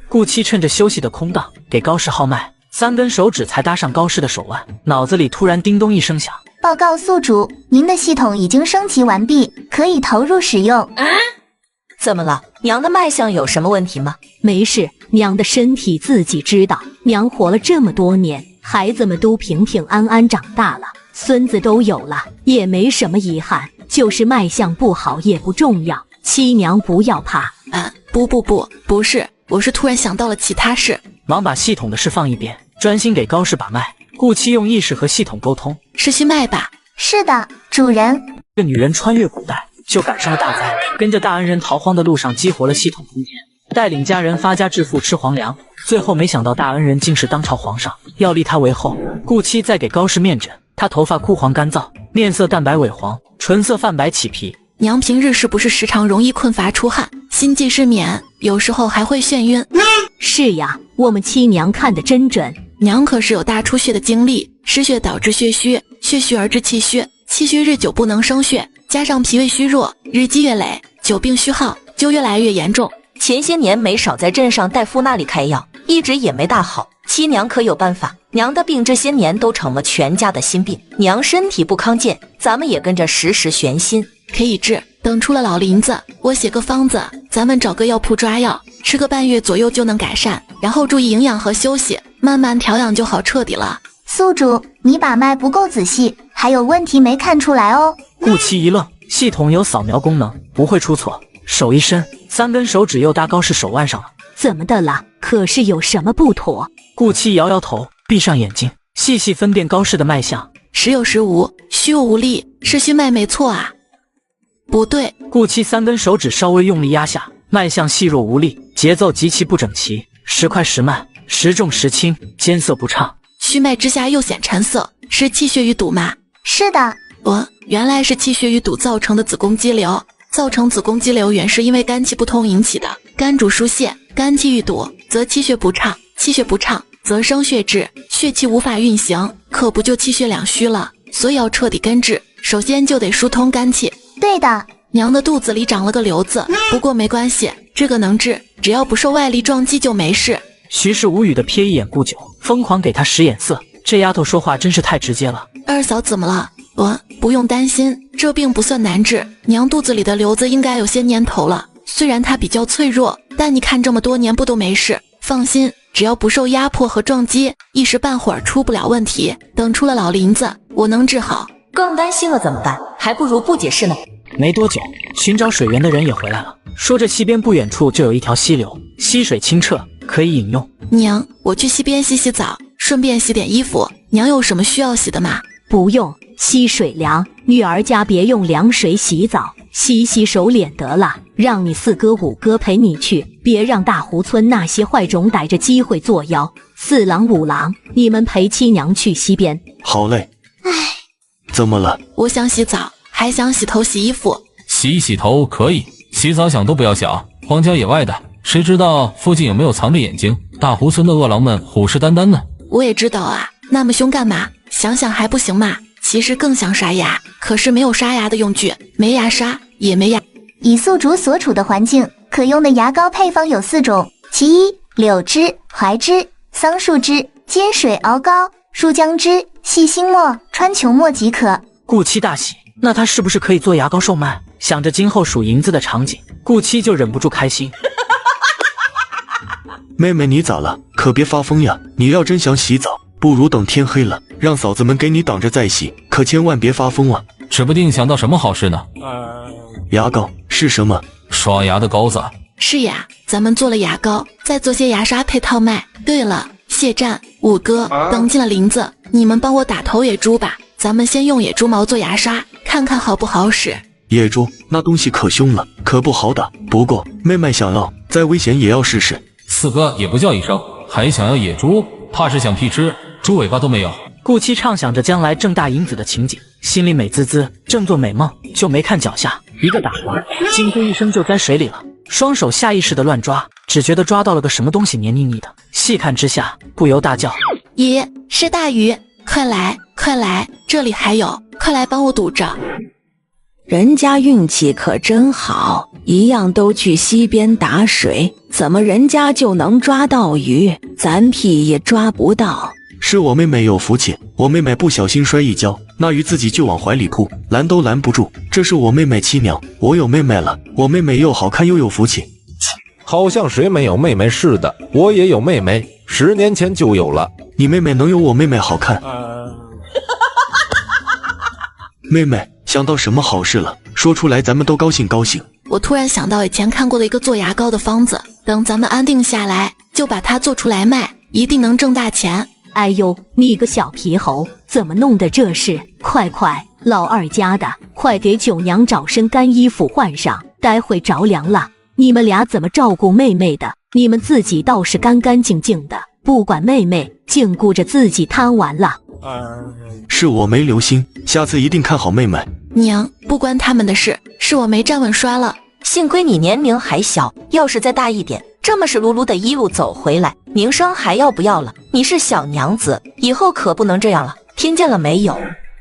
顾七趁着休息的空档给高氏号脉，3根手指才搭上高氏的手腕，脑子里突然叮咚一声响。报告宿主，您的系统已经升级完毕，可以投入使用。怎么了？娘的脉象有什么问题吗？没事，娘的身体自己知道。娘活了这么多年，孩子们都平平安安长大了，孙子都有了，也没什么遗憾。就是脉象不好也不重要，七娘不要怕。不是，我是突然想到了其他事，忙把系统的事放一边，专心给高氏把脉。顾七用意识和系统沟通，是心脉吧？是的，主人。这女人穿越古代，就赶上了大灾，跟着大恩人逃荒的路上激活了系统空间，带领家人发家致富吃皇粮。最后没想到大恩人竟是当朝皇上，要立他为后。顾七再给高氏面诊，他头发枯黄干燥，面色淡白萎黄，唇色泛白起皮。娘平日是不是时常容易困乏出汗，心悸失眠，有时候还会眩晕？是呀，我们七娘看得真准。娘可是有大出血的经历，失血导致血虚，血虚而致气虚，气虚日久不能生血，加上脾胃虚弱，日积月累，久病虚耗，就越来越严重。前些年没少在镇上大夫那里开药，一直也没大好。七娘可有办法？娘的病这些年都成了全家的心病，娘身体不康健，咱们也跟着时时悬心。可以治，等出了老林子，我写个方子，咱们找个药铺抓药，吃个半月左右就能改善，然后注意营养和休息，慢慢调养就好，彻底了。宿主，你把脉不够仔细，还有问题没看出来哦。顾七一愣，系统有扫描功能，不会出错。手一伸，3根手指又搭高氏手腕上了。怎么的了？可是有什么不妥？顾七摇摇头，闭上眼睛，细细分辨高氏的脉象。时有时无，虚有无力，是虚脉没错啊。不对，顾七3根手指稍微用力压下，脉象细弱无力，节奏极其不整齐，时快时慢，时重时轻，艰涩不畅。虚脉之下又显沉涩，是气血瘀堵吗？是的。原来是气血瘀堵造成的子宫肌瘤。造成子宫肌瘤原是因为肝气不通引起的，肝主疏泄，肝气郁堵则气血不畅，气血不畅则生血滞，血气无法运行，可不就气血两虚了？所以要彻底根治，首先就得疏通肝气。对的，娘的肚子里长了个瘤子，不过没关系，这个能治，只要不受外力撞击就没事。徐氏无语的瞥一眼顾九，疯狂给他使眼色，这丫头说话真是太直接了。二嫂怎么了？不用担心，这病不算难治，娘肚子里的瘤子应该有些年头了，虽然它比较脆弱，但你看这么多年不都没事？放心，只要不受压迫和撞击，一时半会儿出不了问题。等出了老林子，我能治好。更担心了怎么办？还不如不解释呢。没多久，寻找水源的人也回来了，说这溪边不远处就有一条溪流，溪水清澈，可以饮用。娘，我去溪边洗洗澡，顺便洗点衣服。娘有什么需要洗的吗？不用，溪水凉，女儿家别用凉水洗澡，洗洗手脸得了。让你4哥5哥陪你去，别让大湖村那些坏种逮着机会作妖。4郎5郎，你们陪七娘去溪边。好嘞。怎么了？我想洗澡，还想洗头洗衣服。洗头可以，洗澡想都不要想，荒郊野外的，谁知道附近有没有藏着眼睛？大湖村的恶狼们虎视眈眈呢。我也知道啊，那么凶干嘛？想想还不行嘛。其实更想刷牙，可是没有刷牙的用具，没牙刷也没牙。以宿主所处的环境，可用的牙膏配方有4种，其一，柳枝、槐枝、桑树枝，接水熬膏，舒姜汁、细辛末、川穹末即可。顾七大喜，那他是不是可以做牙膏售卖？想着今后数银子的场景，顾七就忍不住开心。妹妹，你咋了？可别发疯呀！你要真想洗澡，不如等天黑了，让嫂子们给你挡着再洗，可千万别发疯啊！指不定想到什么好事呢。牙膏是什么？刷牙的膏子。是呀，咱们做了牙膏，再做些牙刷配套卖。对了，谢战、五哥等进了林子，你们帮我打头野猪吧。咱们先用野猪毛做牙刷，看看好不好使。野猪那东西可凶了，可不好打。不过妹妹想要，再危险也要试试。四哥也不叫一声，还想要野猪，怕是想屁吃，猪尾巴都没有。顾七畅想着将来挣大银子的情景，心里美滋滋，正做美梦，就没看脚下，一个打滑，惊呼一声就栽水里了。双手下意识的乱抓，只觉得抓到了个什么东西黏腻腻的，细看之下，不由大叫：爷，是大鱼！快来，快来，这里还有，快来帮我堵着。人家运气可真好，一样都去溪边打水，怎么人家就能抓到鱼，咱屁也抓不到？是我妹妹有福气，我妹妹不小心摔一跤，那鱼自己就往怀里扑，拦都拦不住。这是我妹妹妻娘，我有妹妹了，我妹妹又好看又有福气。好像谁没有妹妹似的，我也有妹妹，10年前就有了。你妹妹能有我妹妹好看？妹妹想到什么好事了？说出来咱们都高兴高兴。我突然想到以前看过的一个做牙膏的方子，等咱们安定下来，就把它做出来卖，一定能挣大钱。哎呦，你个小皮猴，怎么弄的这是？快快，老二家的，快给九娘找身干衣服换上，待会着凉了。你们俩怎么照顾妹妹的？你们自己倒是干干净净的，不管妹妹，净顾着自己贪玩了。是我没留心，下次一定看好妹妹。娘，不关他们的事，是我没站稳刷了。幸亏你年龄还小，要是再大一点，这么湿漉漉的一路走回来，名声还要不要了？你是小娘子，以后可不能这样了，听见了没有？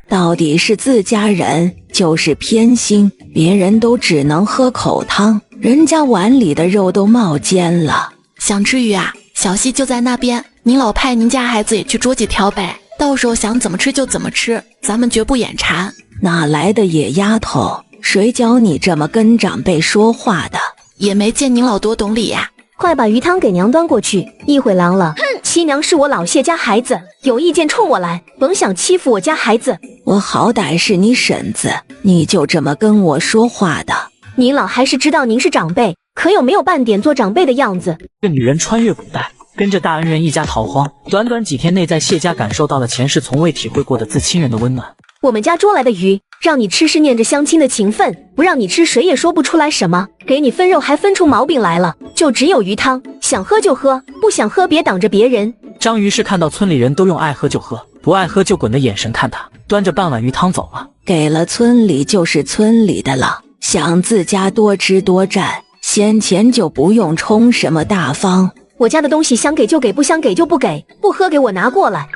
到底是自家人就是偏心，别人都只能喝口汤，人家碗里的肉都冒尖了。想吃鱼啊？小溪就在那边，您老派您家孩子也去捉几条呗，到时候想怎么吃就怎么吃，咱们绝不眼馋。哪来的野丫头？谁教你这么跟长辈说话的？也没见您老多懂理呀。快把鱼汤给娘端过去，一会凉了。七娘是我老谢家孩子，有意见冲我来，甭想欺负我家孩子。我好歹是你婶子，你就这么跟我说话的？您老还是知道您是长辈，可有没有半点做长辈的样子？这女人穿越古代，跟着大恩人一家逃荒，短短几天内在谢家感受到了前世从未体会过的自亲人的温暖。我们家捉来的鱼，让你吃是念着相亲的情分，不让你吃谁也说不出来什么。给你分肉还分出毛病来了，就只有鱼汤，想喝就喝，不想喝别挡着别人。张于是看到村里人都用爱喝就喝，不爱喝就滚的眼神看他，端着半碗鱼汤走了。给了村里就是村里的了，想自家多吃多占，先前就不用充什么大方。我家的东西想给就给，不想给就不给，不喝给我拿过来。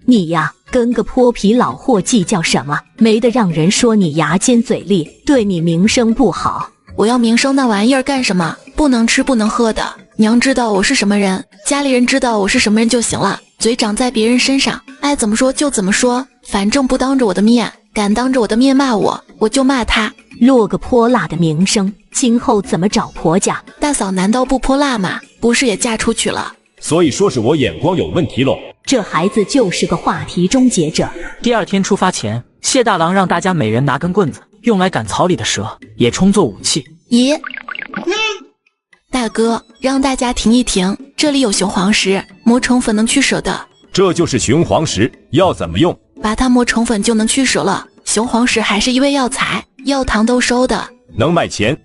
你呀，跟个泼皮老货计较什么？没得让人说你牙尖嘴利，对你名声不好。我要名声那玩意儿干什么？不能吃不能喝的。娘知道我是什么人，家里人知道我是什么人就行了。嘴长在别人身上，爱怎么说就怎么说，反正不当着我的面，敢当着我的面骂我，我就骂他。落个泼辣的名声，今后怎么找婆家？大嫂难道不泼辣吗？不是也嫁出去了？所以说是我眼光有问题喽。这孩子就是个话题终结者。第二天出发前，谢大郎让大家每人拿根棍子，用来赶草里的蛇，也充作武器。咦，大哥，让大家停一停，这里有雄黄石，磨成粉能驱蛇的。这就是雄黄石，要怎么用？把它磨成粉就能驱蛇了。雄黄石还是一味药材，药堂都收的。能卖钱？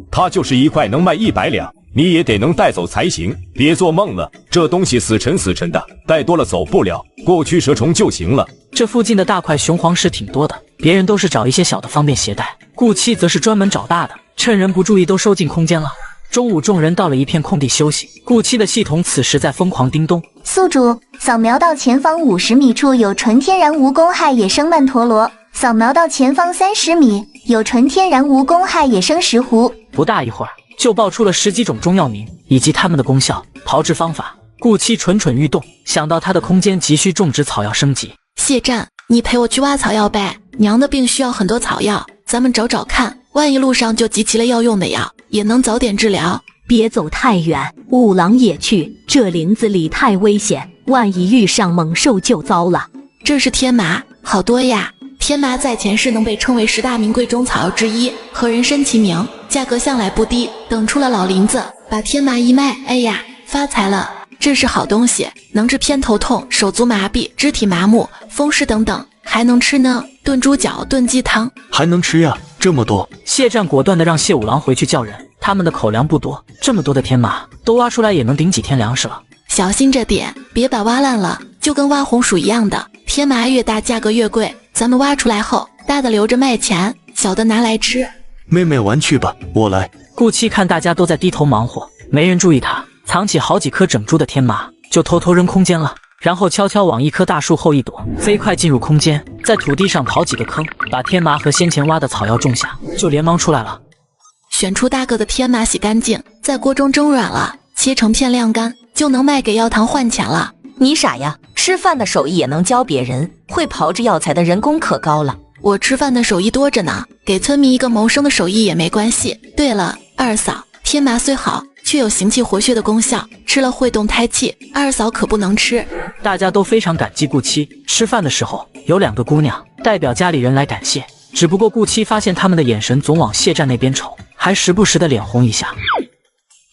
它就是一块能卖100两。你也得能带走才行，别做梦了，这东西死沉死沉的，带多了走不了，过驱蛇虫就行了。这附近的大块雄黄石挺多的，别人都是找一些小的方便携带，顾七则是专门找大的，趁人不注意都收进空间了。中午众人到了一片空地休息，顾七的系统此时在疯狂叮咚。宿主，扫描到前方50米处有纯天然无公害野生曼陀罗，扫描到前方30米有纯天然无公害野生石斛。不大一会儿，就报出了10几种中药名以及它们的功效、炮制方法。顾七蠢蠢欲动，想到他的空间急需种植草药升级。谢战，你陪我去挖草药呗，娘的病需要很多草药，咱们找找看，万一路上就集齐了要用的药，也能早点治疗。别走太远，五郎也去，这林子里太危险，万一遇上猛兽就糟了。这是天麻，好多呀。天麻在前世能被称为10大名贵中草药之一，和人参齐名，价格向来不低。等出了老林子，把天麻一卖，哎呀，发财了。这是好东西，能治偏头痛、手足麻痹、肢体麻木、风湿等等，还能吃呢，炖猪脚、炖鸡汤，还能吃呀，这么多。谢战果断地让谢五郎回去叫人，他们的口粮不多，这么多的天麻都挖出来也能顶几天粮食了。小心着点，别把挖烂了，就跟挖红薯一样的，天麻越大价格越贵，咱们挖出来后，大的留着卖钱，小的拿来吃。妹妹玩去吧，我来。顾七看大家都在低头忙活，没人注意他，藏起好几颗整株的天麻，就偷偷扔空间了，然后悄悄往一棵大树后一躲，飞快进入空间，在土地上刨几个坑，把天麻和先前挖的草药种下，就连忙出来了。选出大个的天麻，洗干净，在锅中蒸软了，切成片晾干，就能卖给药堂换钱了。你傻呀，吃饭的手艺也能教别人，会炮制药材的人工可高了。我吃饭的手艺多着呢，给村民一个谋生的手艺也没关系。对了，二嫂，天麻虽好，却有行气活血的功效，吃了会动胎气，二嫂可不能吃。大家都非常感激顾七。吃饭的时候，有2个姑娘代表家里人来感谢，只不过顾七发现他们的眼神总往谢战那边瞅，还时不时的脸红一下。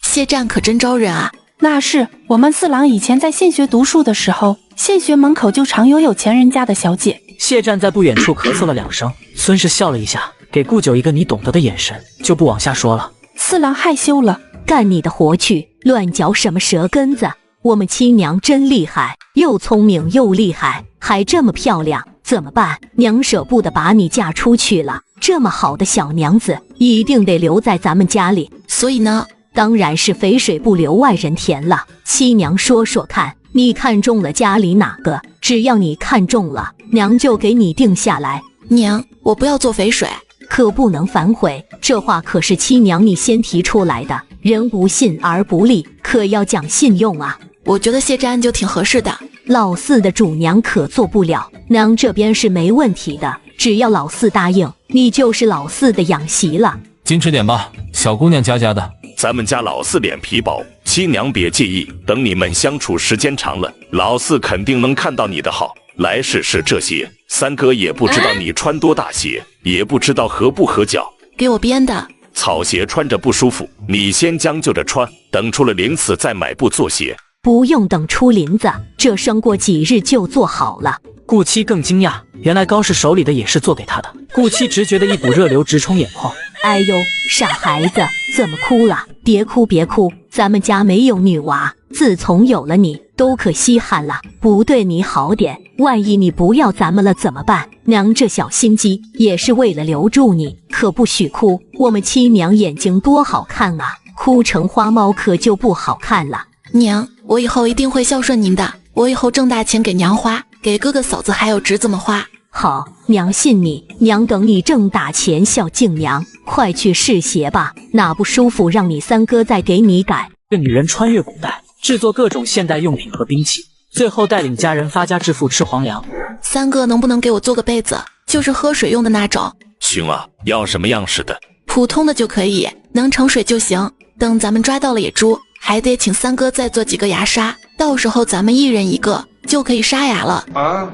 谢战可真招人啊！那是我们4郎以前在县学读书的时候，县学门口就常有钱人家的小姐。谢战在不远处咳嗽了2声，孙氏笑了一下，给顾九一个你懂得的眼神，就不往下说了。4郎害羞了，干你的活去，乱嚼什么舌根子？我们七娘真厉害，又聪明又厉害，还这么漂亮，怎么办？娘舍不得把你嫁出去了，这么好的小娘子，一定得留在咱们家里。所以呢，当然是肥水不流外人田了。七娘说说看，你看中了家里哪个？只要你看中了，娘就给你定下来。娘，我不要做肥水，可不能反悔。这话可是七娘你先提出来的，人无信而不立，可要讲信用啊。我觉得谢占就挺合适的。老四的主娘可做不了，娘这边是没问题的，只要老四答应，你就是老四的养媳了。矜持点吧，小姑娘家的。咱们家老四脸皮薄，七娘别介意，等你们相处时间长了，老四肯定能看到你的好。来世是这些，三哥也不知道你穿多大鞋，也不知道合不合脚。给我编的。草鞋穿着不舒服，你先将就着穿，等出了林子再买布做鞋。不用等出林子，这生过几日就做好了。顾七更惊讶，原来高氏手里的也是做给他的。顾七只觉得一股热流直冲眼眶。哎呦，傻孩子，怎么哭了？别哭别哭，咱们家没有女娃，自从有了你，都可稀罕了。不对你好点，万一你不要咱们了怎么办？娘这小心机也是为了留住你，可不许哭。我们七娘眼睛多好看啊，哭成花猫可就不好看了。娘，我以后一定会孝顺您的，我以后挣大钱给娘花，给哥哥嫂子还有侄子们花。好，娘信你，娘等你挣大钱孝敬娘。快去试鞋吧，哪不舒服让你三哥再给你改。这女人穿越古代，制作各种现代用品和兵器，最后带领家人发家致富吃皇粮。三哥能不能给我做个被子，就是喝水用的那种？兄啊，要什么样式的？普通的就可以，能盛水就行。等咱们抓到了野猪，还得请三哥再做几个牙刷，到时候咱们一人一个，就可以刷牙了。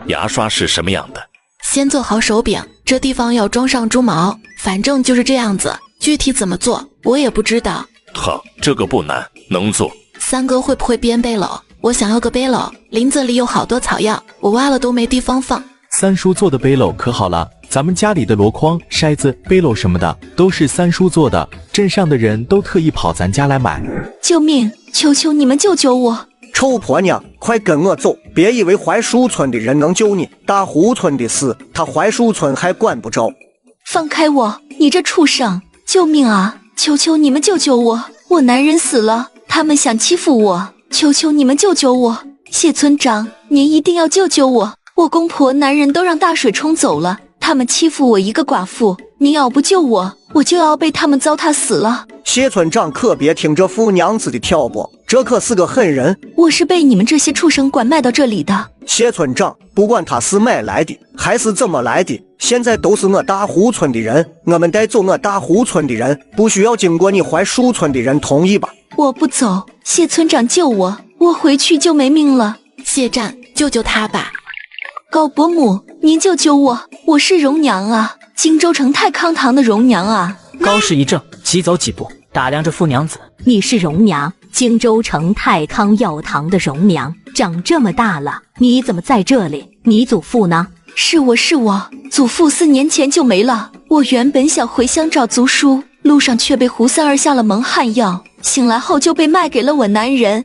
牙刷是什么样的？先做好手柄，这地方要装上猪毛，反正就是这样子。具体怎么做，我也不知道。好，这个不难，能做。三哥会不会编背篓？我想要个背篓，林子里有好多草药，我挖了都没地方放。三叔做的背篓可好了，咱们家里的箩筐、筛子、背篓什么的都是三叔做的，镇上的人都特意跑咱家来买。救命！求求你们救救我！臭婆娘，快跟我走！别以为槐树村的人能救你，大湖村的事，他槐树村还管不着。放开我！你这畜生！救命啊！求求你们救救我！我男人死了，他们想欺负我，求求你们救救我！谢村长，您一定要救救我！我公婆男人都让大水冲走了，他们欺负我一个寡妇，您要不救我，我就要被他们糟蹋死了。谢村长可别听这富娘子的挑拨，这可是个狠人。我是被你们这些畜生拐卖到这里的。谢村长，不管他是买来的还是怎么来的，现在都是我大湖村的人，我们带走我大湖村的人，不需要经过你槐树村的人同意吧？我不走，谢村长救我，我回去就没命了。谢战，救救他吧！高伯母，您救救我，我是荣娘啊，荆州城太康堂的荣娘啊。高氏一怔，急走几步，打量着富娘子。你是荣娘，荆州城太康药堂的荣娘，长这么大了，你怎么在这里？你祖父呢？是我，祖父4年前就没了。我原本想回乡找族叔，路上却被胡三儿下了蒙汗药，醒来后就被卖给了我男人。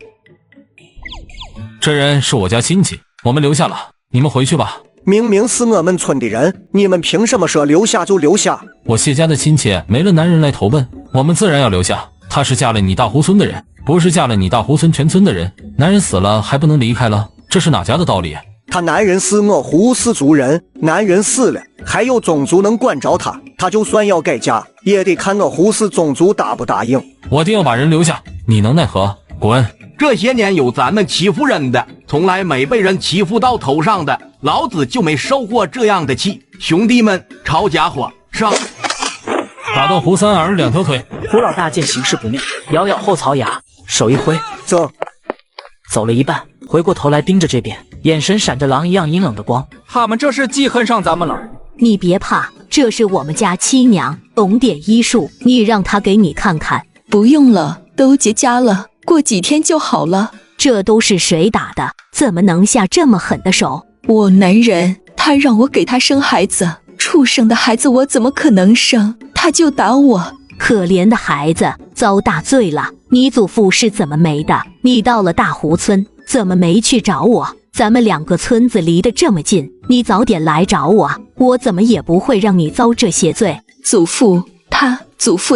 这人是我家亲戚，我们留下了，你们回去吧。明明是我们村的人，你们凭什么说留下就留下？我谢家的亲戚没了男人来投奔，我们自然要留下。她是嫁了你大湖村的人，不是嫁了你大湖村全村的人。男人死了还不能离开了，这是哪家的道理？他男人是我胡氏族人，男人死了还有宗族能管着他，他就算要改嫁也得看我胡氏宗族答不答应。我定要把人留下，你能奈何？滚！这些年有咱们欺负人的，从来没被人欺负到头上的，老子就没受过这样的气。兄弟们，抄家伙上！打断胡三儿2条腿。胡老大见形势不妙，咬咬后槽牙，手一挥，走了一半，回过头来盯着这边，眼神闪着狼一样阴冷的光。他们这是记恨上咱们了。你别怕，这是我们家七娘，懂点医术，你让她给你看看。不用了，都结痂了，过几天就好了。这都是谁打的？怎么能下这么狠的手？我男人，他让我给他生孩子，畜生的孩子我怎么可能生？他就打我。可怜的孩子遭大罪了。你祖父是怎么没的？你到了大湖村，怎么没去找我？咱们2个村子离得这么近，你早点来找我，我怎么也不会让你遭这些罪。祖父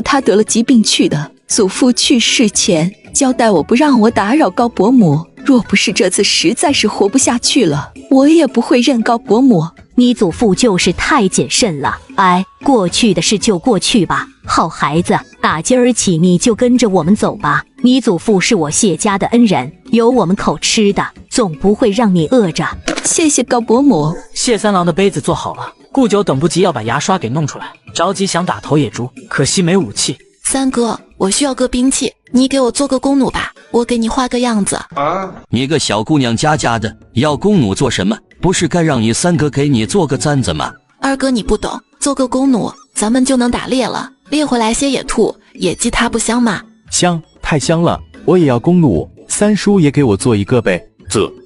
他得了疾病去的。祖父去世前交代我不让我打扰高伯母，若不是这次实在是活不下去了，我也不会认高伯母。你祖父就是太谨慎了。哎，过去的事就过去吧。好孩子，打今儿起你就跟着我们走吧。你祖父是我谢家的恩人，有我们口吃的，总不会让你饿着。谢谢高伯母。谢三郎的杯子做好了，顾九等不及要把牙刷给弄出来，着急想打头野猪，可惜没武器。三哥，我需要个兵器，你给我做个弓弩吧，我给你画个样子。你个小姑娘家的，要弓弩做什么？不是该让你三哥给你做个簪子吗？二哥你不懂，做个弓弩，咱们就能打猎了，猎回来些野兔、野鸡，它不香吗？香，太香了，我也要弓弩，三叔也给我做一个呗。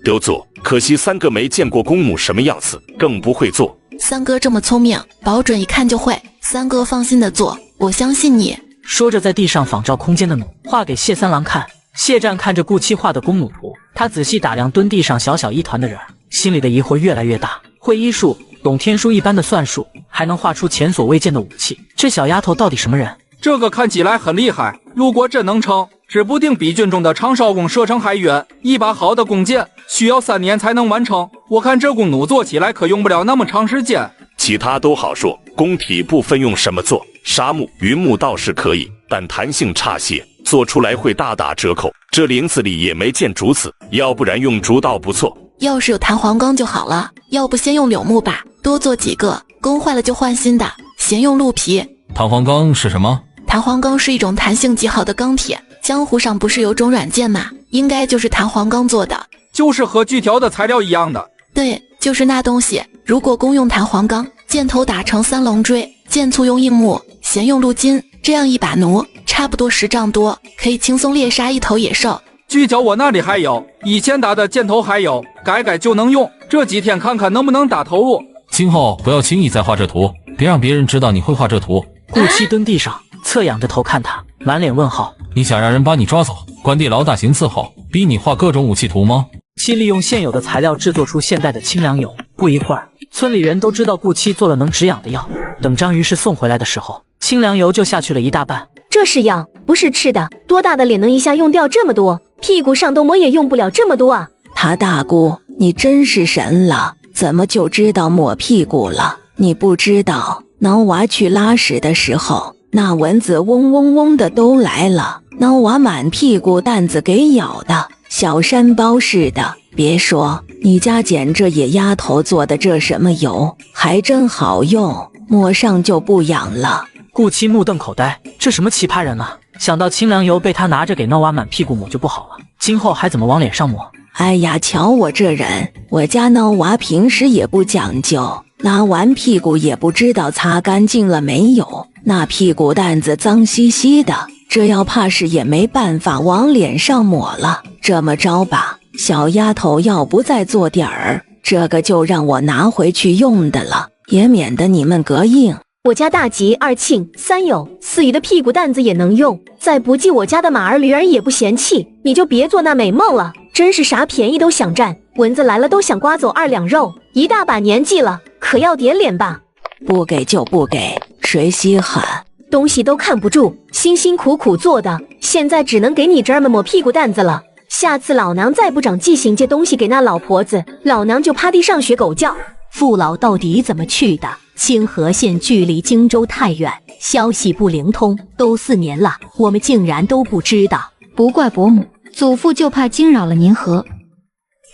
丢做，可惜三哥没见过弓弩什么样子，更不会做。三哥这么聪明，保准一看就会。三哥放心的做，我相信你。说着在地上仿照空间的弩画给谢三郎看。谢战看着顾七画的弓弩图，他仔细打量蹲地上小小一团的人，心里的疑惑越来越大。会医术，懂天书一般的算术，还能画出前所未见的武器，这小丫头到底什么人？这个看起来很厉害，如果真能成，指不定比军中的长哨弓射程还远。一把好的弓箭需要3年才能完成，我看这弓弩做起来可用不了那么长时间。其他都好说，弓体部分用什么做？沙木、云木倒是可以，但弹性差些，做出来会大打折扣。这林子里也没见竹子，要不然用竹倒不错。要是有弹簧钢就好了，要不先用柳木吧，多做几个，弓坏了就换新的。先用鹿皮。弹簧钢是什么？弹簧钢是一种弹性极好的钢铁，江湖上不是有种软件吗？应该就是弹簧钢做的，就是和锯条的材料一样的。对，就是那东西。如果弓用弹簧钢，箭头打成3龙锥，箭簇用硬木，弦用鹿筋，这样一把弩差不多10丈多，可以轻松猎杀一头野兽。锯角我那里还有，以前打的箭头还有，改改就能用。这几天看看能不能打投入。今后不要轻易再画这图，别让别人知道你会画这图。顾七蹲地上，侧仰着头看他，满脸问号。你想让人把你抓走，关地牢大刑伺候，逼你画各种武器图吗？七利用现有的材料制作出现代的清凉油，不一会儿，村里人都知道顾七做了能止痒的药。等张于是送回来的时候，清凉油就下去了一大半。这是药，不是吃的，多大的脸能一下用掉这么多？屁股上都抹也用不了这么多啊！他大姑，你真是神了，怎么就知道抹屁股了？你不知道，挠娃去拉屎的时候，那蚊子嗡嗡嗡的都来了，能我满屁股蛋子给咬的，小山包似的。别说，你家捡这野丫头做的这什么油，还真好用，抹上就不痒了。顾七目瞪口呆，这什么奇葩人啊！想到清凉油被他拿着给闹娃满屁股抹就不好了，今后还怎么往脸上抹？哎呀，瞧我这人，我家闹娃平时也不讲究，拿完屁股也不知道擦干净了没有，那屁股蛋子脏兮兮的，这要怕是也没办法往脸上抹了。这么着吧，小丫头要不再做点儿，这个就让我拿回去用的了，也免得你们膈应。我家大吉、二庆、三友、四姨的屁股蛋子也能用，再不济我家的马儿驴儿也不嫌弃，你就别做那美梦了，真是啥便宜都想占，蚊子来了都想刮走2两肉，一大把年纪了，可要点脸吧？不给就不给，谁稀罕？东西都看不住，辛辛苦苦做的，现在只能给你这儿们抹屁股蛋子了。下次老娘再不长记性借东西给那老婆子，老娘就趴地上学狗叫。父老到底怎么去的？清河县距离荆州太远，消息不灵通，都4年了，我们竟然都不知道。不怪伯母，祖父就怕惊扰了您和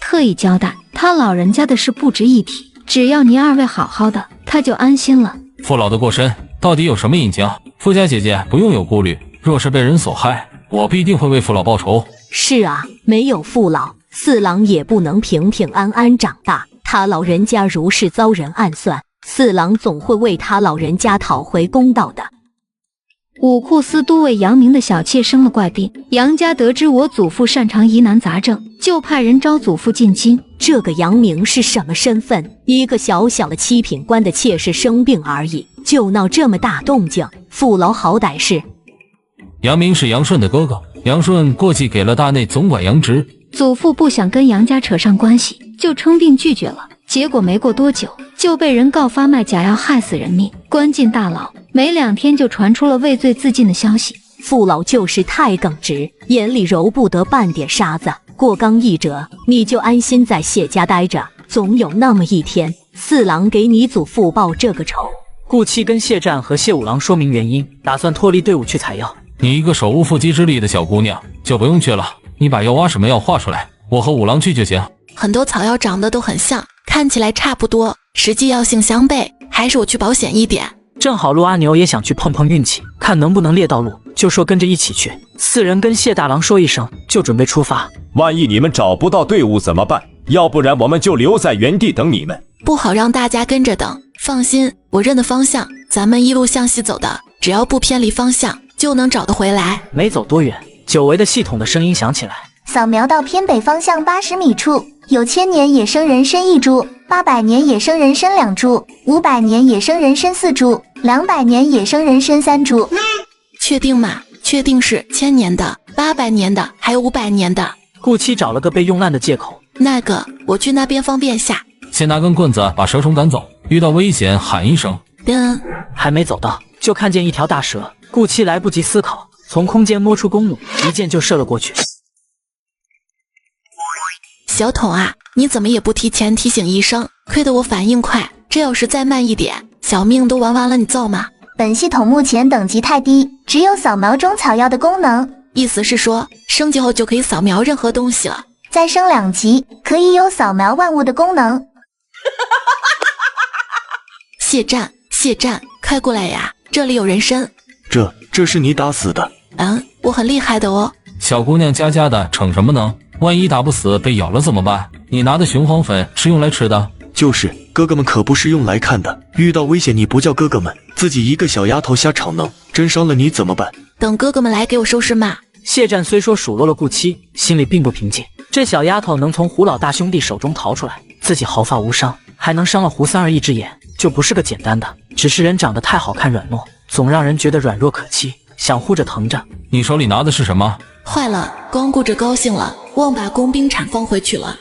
特意交代，他老人家的事不值一提，只要您2位好好的，他就安心了。父老的过身到底有什么隐情？富家姐姐不用有顾虑，若是被人所害，我必定会为父老报仇。是啊，没有父老，四郎也不能平平安安长大。他老人家如是遭人暗算，四郎总会为他老人家讨回公道的。武库司都尉杨明的小妾生了怪病，杨家得知我祖父擅长疑难杂症，就派人招祖父进京。这个杨明是什么身份？一个小小的7品官的妾室生病而已，就闹这么大动静。父老好歹是……杨明是杨顺的哥哥，杨顺过继给了大内总管杨直。祖父不想跟杨家扯上关系，就称病拒绝了。结果没过多久，就被人告发卖假药害死人命，关进大牢。没2天就传出了畏罪自尽的消息。父老就是太耿直，眼里揉不得半点沙子。过刚一折，你就安心在谢家待着，总有那么一天，四郎给你祖父报这个仇。顾七跟谢战和谢五郎说明原因，打算脱离队伍去采药。你一个手无缚鸡之力的小姑娘，就不用去了。你把药挖什么药画出来，我和五郎去就行。很多草药长得都很像，看起来差不多，实际药性相悖，还是我去保险一点。正好陆阿牛也想去碰碰运气，看能不能猎到鹿，就说跟着一起去。4人跟谢大郎说一声，就准备出发。万一你们找不到队伍怎么办？要不然我们就留在原地等你们，不好让大家跟着等。放心，我认得方向，咱们一路向西走的，只要不偏离方向，就能找得回来。没走多远，久违的系统的声音响起来。扫描到偏北方向80米处，有1000年野生人参1株，800年野生人参2株，500年野生人参4株，200年野生人参3株。确定吗？确定是1000年的、800年的，还有500年的。顾七找了个被用烂的借口。那个，我去那边方便下。先拿根棍子把蛇虫赶走，遇到危险喊一声。还没走到，就看见一条大蛇。顾七来不及思考，从空间摸出弓弩，一箭就射了过去。小桶啊，你怎么也不提前提醒一声？亏得我反应快，这要是再慢一点，小命都玩完了，你造吗？本系统目前等级太低，只有扫描中草药的功能。意思是说，升级后就可以扫描任何东西了。再升2级，可以有扫描万物的功能。谢战，快过来呀！这里有人参。这是你打死的？我很厉害的哦。小姑娘家的，逞什么呢？万一打不死被咬了怎么办？你拿的雄黄粉是用来吃的？就是，哥哥们可不是用来看的。遇到危险你不叫哥哥们，自己一个小丫头瞎逞能，真伤了你怎么办？等哥哥们来给我收拾嘛。谢战虽说数落了顾七，心里并不平静。这小丫头能从胡老大兄弟手中逃出来，自己毫发无伤，还能伤了胡三儿一只眼，就不是个简单的。只是人长得太好看软糯，总让人觉得软弱可欺，想护着疼着。你手里拿的是什么？坏了，光顾着高兴了，忘把工兵铲放回去了。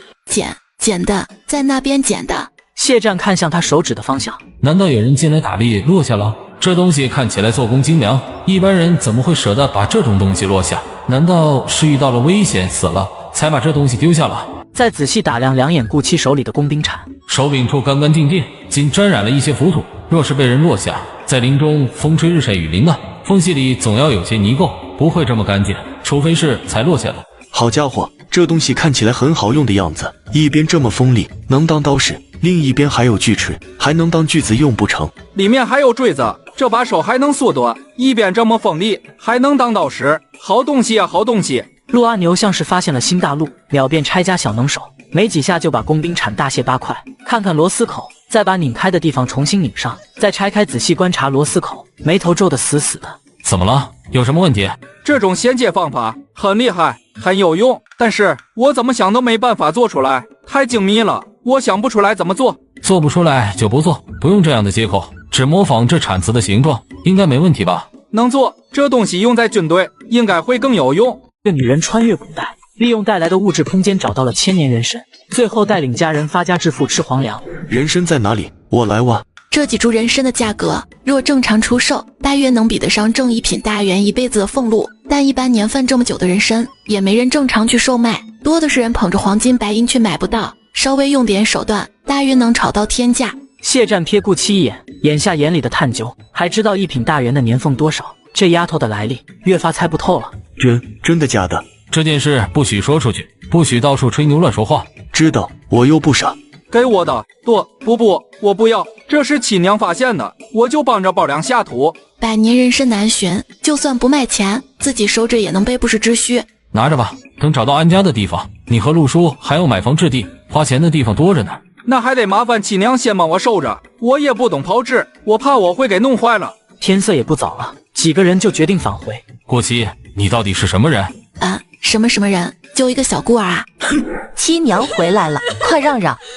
捡的，在那边捡的。谢战看向他手指的方向，难道有人进来打猎落下了？这东西看起来做工精良，一般人怎么会舍得把这种东西落下？难道是遇到了危险死了，才把这东西丢下了？再仔细打量2眼顾七手里的工兵铲，手柄处干干净净，仅沾染了一些浮土。若是被人落下，在林中风吹日晒雨淋的，缝隙里总要有些泥垢，不会这么干净，除非是才落下的。好家伙，这东西看起来很好用的样子，一边这么锋利，能当刀使，另一边还有锯齿，还能当锯子用不成？里面还有锥子，这把手还能缩短，一边这么锋利，还能当刀使，好东西啊，好东西！陆阿牛像是发现了新大陆，秒变拆家小能手，没几下就把工兵铲大卸8块，看看螺丝口，再把拧开的地方重新拧上，再拆开仔细观察螺丝口，眉头皱得死死的。怎么了？有什么问题？这种衔接方法很厉害，很有用，但是我怎么想都没办法做出来，太精密了，我想不出来怎么做。做不出来就不做，不用这样的接口，只模仿这铲子的形状，应该没问题吧？能做，这东西用在军队应该会更有用。这女人穿越古代，利用带来的物质空间找到了千年人参，最后带领家人发家致富吃皇粮。人参在哪里？我来挖。这几株人参的价格，若正常出售，大约能比得上正一品大员一辈子的俸禄。但一般年份这么久的人参，也没人正常去售卖，多的是人捧着黄金白银却买不到，稍微用点手段，大约能炒到天价。谢战瞥顾七一眼，眼下眼里的探究，还知道一品大员的年俸多少。这丫头的来历，越发猜不透了。真的假的？这件事不许说出去，不许到处吹牛乱说话。知道，我又不傻。给我的，不，我不要，这是七娘发现的，我就帮着包粮下土。百年人参难寻，就算不卖钱，自己收着也能备不时之需。拿着吧，等找到安家的地方，你和陆叔还要买房置地，花钱的地方多着呢。那还得麻烦七娘先帮我收着，我也不懂炮制，我怕我会给弄坏了。天色也不早了，几个人就决定返回。顾七，你到底是什么人？什么人？就一个小孤儿啊！七娘回来了，快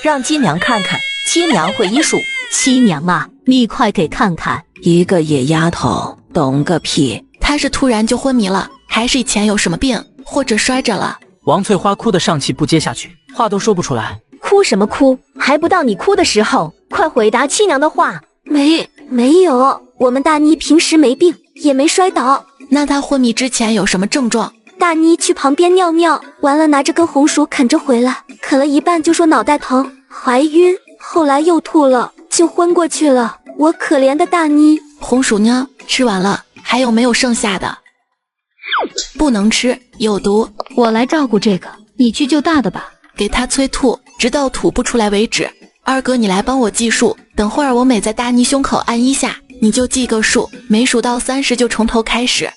让七娘看看，七娘会医术。七娘啊，你快给看看！一个野丫头，懂个屁！她是突然就昏迷了，还是以前有什么病，或者摔着了？王翠花哭得上气不接下去，话都说不出来。哭什么哭？还不到你哭的时候，快回答七娘的话。没有，我们大妮平时没病，也没摔倒。那她昏迷之前有什么症状？大妮去旁边尿尿，完了拿着根红薯啃着回来，啃了一半就说脑袋疼、怀晕，后来又吐了，就昏过去了。我可怜的大妮。红薯呢？吃完了，还有没有剩下的？不能吃，有毒。我来照顾这个，你去救大的吧。给他催吐，直到吐不出来为止。二哥，你来帮我计数，等会儿我每在大妮胸口按1下，你就记个数，每数到30就从头开始。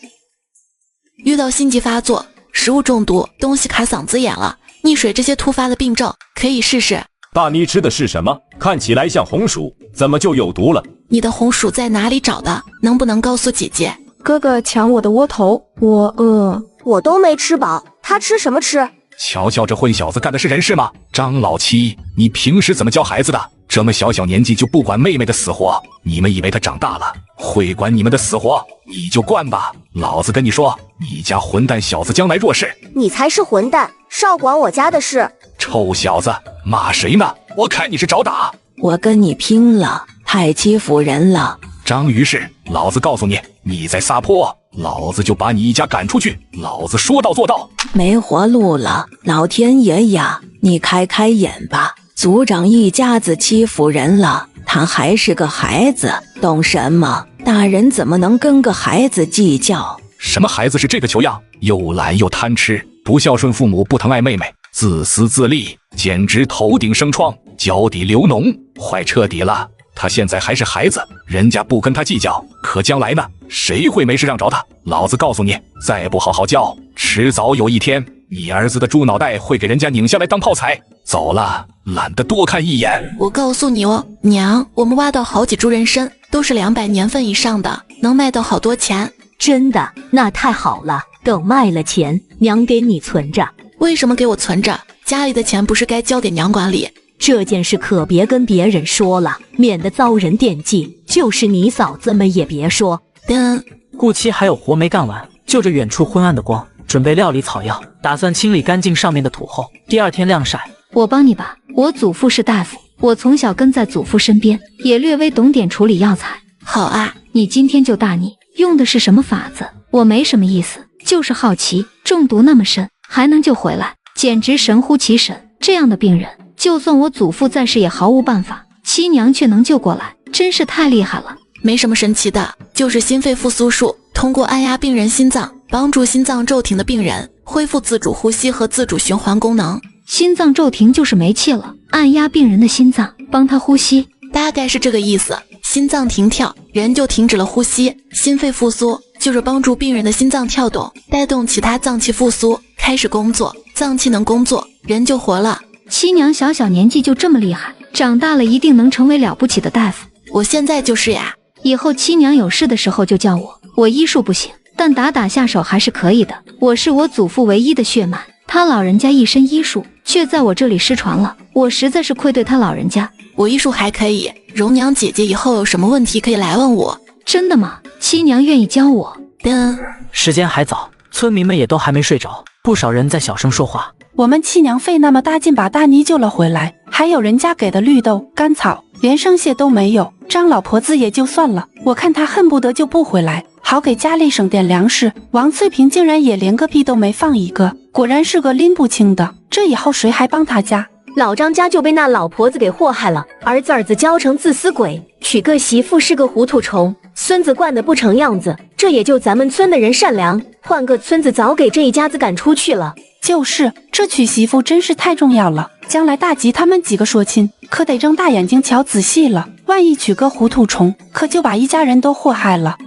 遇到心悸发作、食物中毒、东西卡嗓子眼了、溺水这些突发的病症，可以试试。大妮吃的是什么？看起来像红薯，怎么就有毒了？你的红薯在哪里找的？能不能告诉姐姐？哥哥抢我的窝头，我饿。我都没吃饱，他吃什么吃？瞧瞧这混小子干的是人事吗？张老七，你平时怎么教孩子的？这么小年纪就不管妹妹的死活，你们以为他长大了会管你们的死活？你就惯吧！老子跟你说，你家混蛋小子将来若是……你才是混蛋，少管我家的事！臭小子，骂谁呢？我看你是找打！我跟你拼了！太欺负人了！张于是，老子告诉你，你再撒泼，老子就把你一家赶出去！老子说到做到！没活路了，老天爷呀，你开开眼吧！族长一家子欺负人了，他还是个孩子，懂什么？大人怎么能跟个孩子计较？什么孩子是这个球样？又懒又贪吃，不孝顺父母，不疼爱妹妹，自私自利，简直头顶生疮，脚底流脓，坏彻底了。他现在还是孩子，人家不跟他计较，可将来呢？谁会没事让着他？老子告诉你，再不好好教，迟早有一天，你儿子的猪脑袋会给人家拧下来当炮材。走了，懒得多看一眼。我告诉你哦，娘，我们挖到好几株人参，都是200年份以上的，能卖到好多钱。真的？那太好了，等卖了钱，娘给你存着。为什么给我存着？家里的钱不是该交给娘管理？这件事可别跟别人说了，免得遭人惦记。就是你嫂子们也别说。顾七还有活没干完，就着远处昏暗的光，准备料理草药，打算清理干净上面的土后，第2天晾晒。我帮你吧，我祖父是大夫，我从小跟在祖父身边，也略微懂点处理药材。好啊，你今天救大妮用的是什么法子？我没什么意思，就是好奇，中毒那么深还能救回来，简直神乎其神。这样的病人，就算我祖父在世也毫无办法，七娘却能救过来，真是太厉害了。没什么神奇的，就是心肺复苏术，通过按压病人心脏，帮助心脏骤停的病人恢复自主呼吸和自主循环功能。心脏骤停就是没气了，按压病人的心脏，帮他呼吸，大概是这个意思。心脏停跳，人就停止了呼吸。心肺复苏就是帮助病人的心脏跳动，带动其他脏器复苏，开始工作，脏器能工作，人就活了。七娘小小年纪就这么厉害，长大了一定能成为了不起的大夫。我现在就是呀，以后七娘有事的时候就叫我。我医术不行，但打下手还是可以的。我是我祖父唯一的血脉，他老人家一身医术，却在我这里失传了，我实在是愧对他老人家。我医术还可以，荣娘姐姐以后有什么问题可以来问我。真的吗？七娘愿意教我。时间还早，村民们也都还没睡着，不少人在小声说话。我们七娘费那么大劲把大妮救了回来，还有人家给的绿豆、甘草，连生蟹都没有。张老婆子也就算了，我看她恨不得就不回来，好给家里省点粮食。王翠萍竟然也连个屁都没放一个，果然是个拎不清的。这以后谁还帮他家？老张家就被那老婆子给祸害了，儿子教成自私鬼，娶个媳妇是个糊涂虫，孙子惯得不成样子。这也就咱们村的人善良，换个村子早给这一家子赶出去了。就是，这娶媳妇真是太重要了，将来大吉他们几个说亲，可得睁大眼睛瞧仔细了。万一娶个糊涂虫，可就把一家人都祸害了。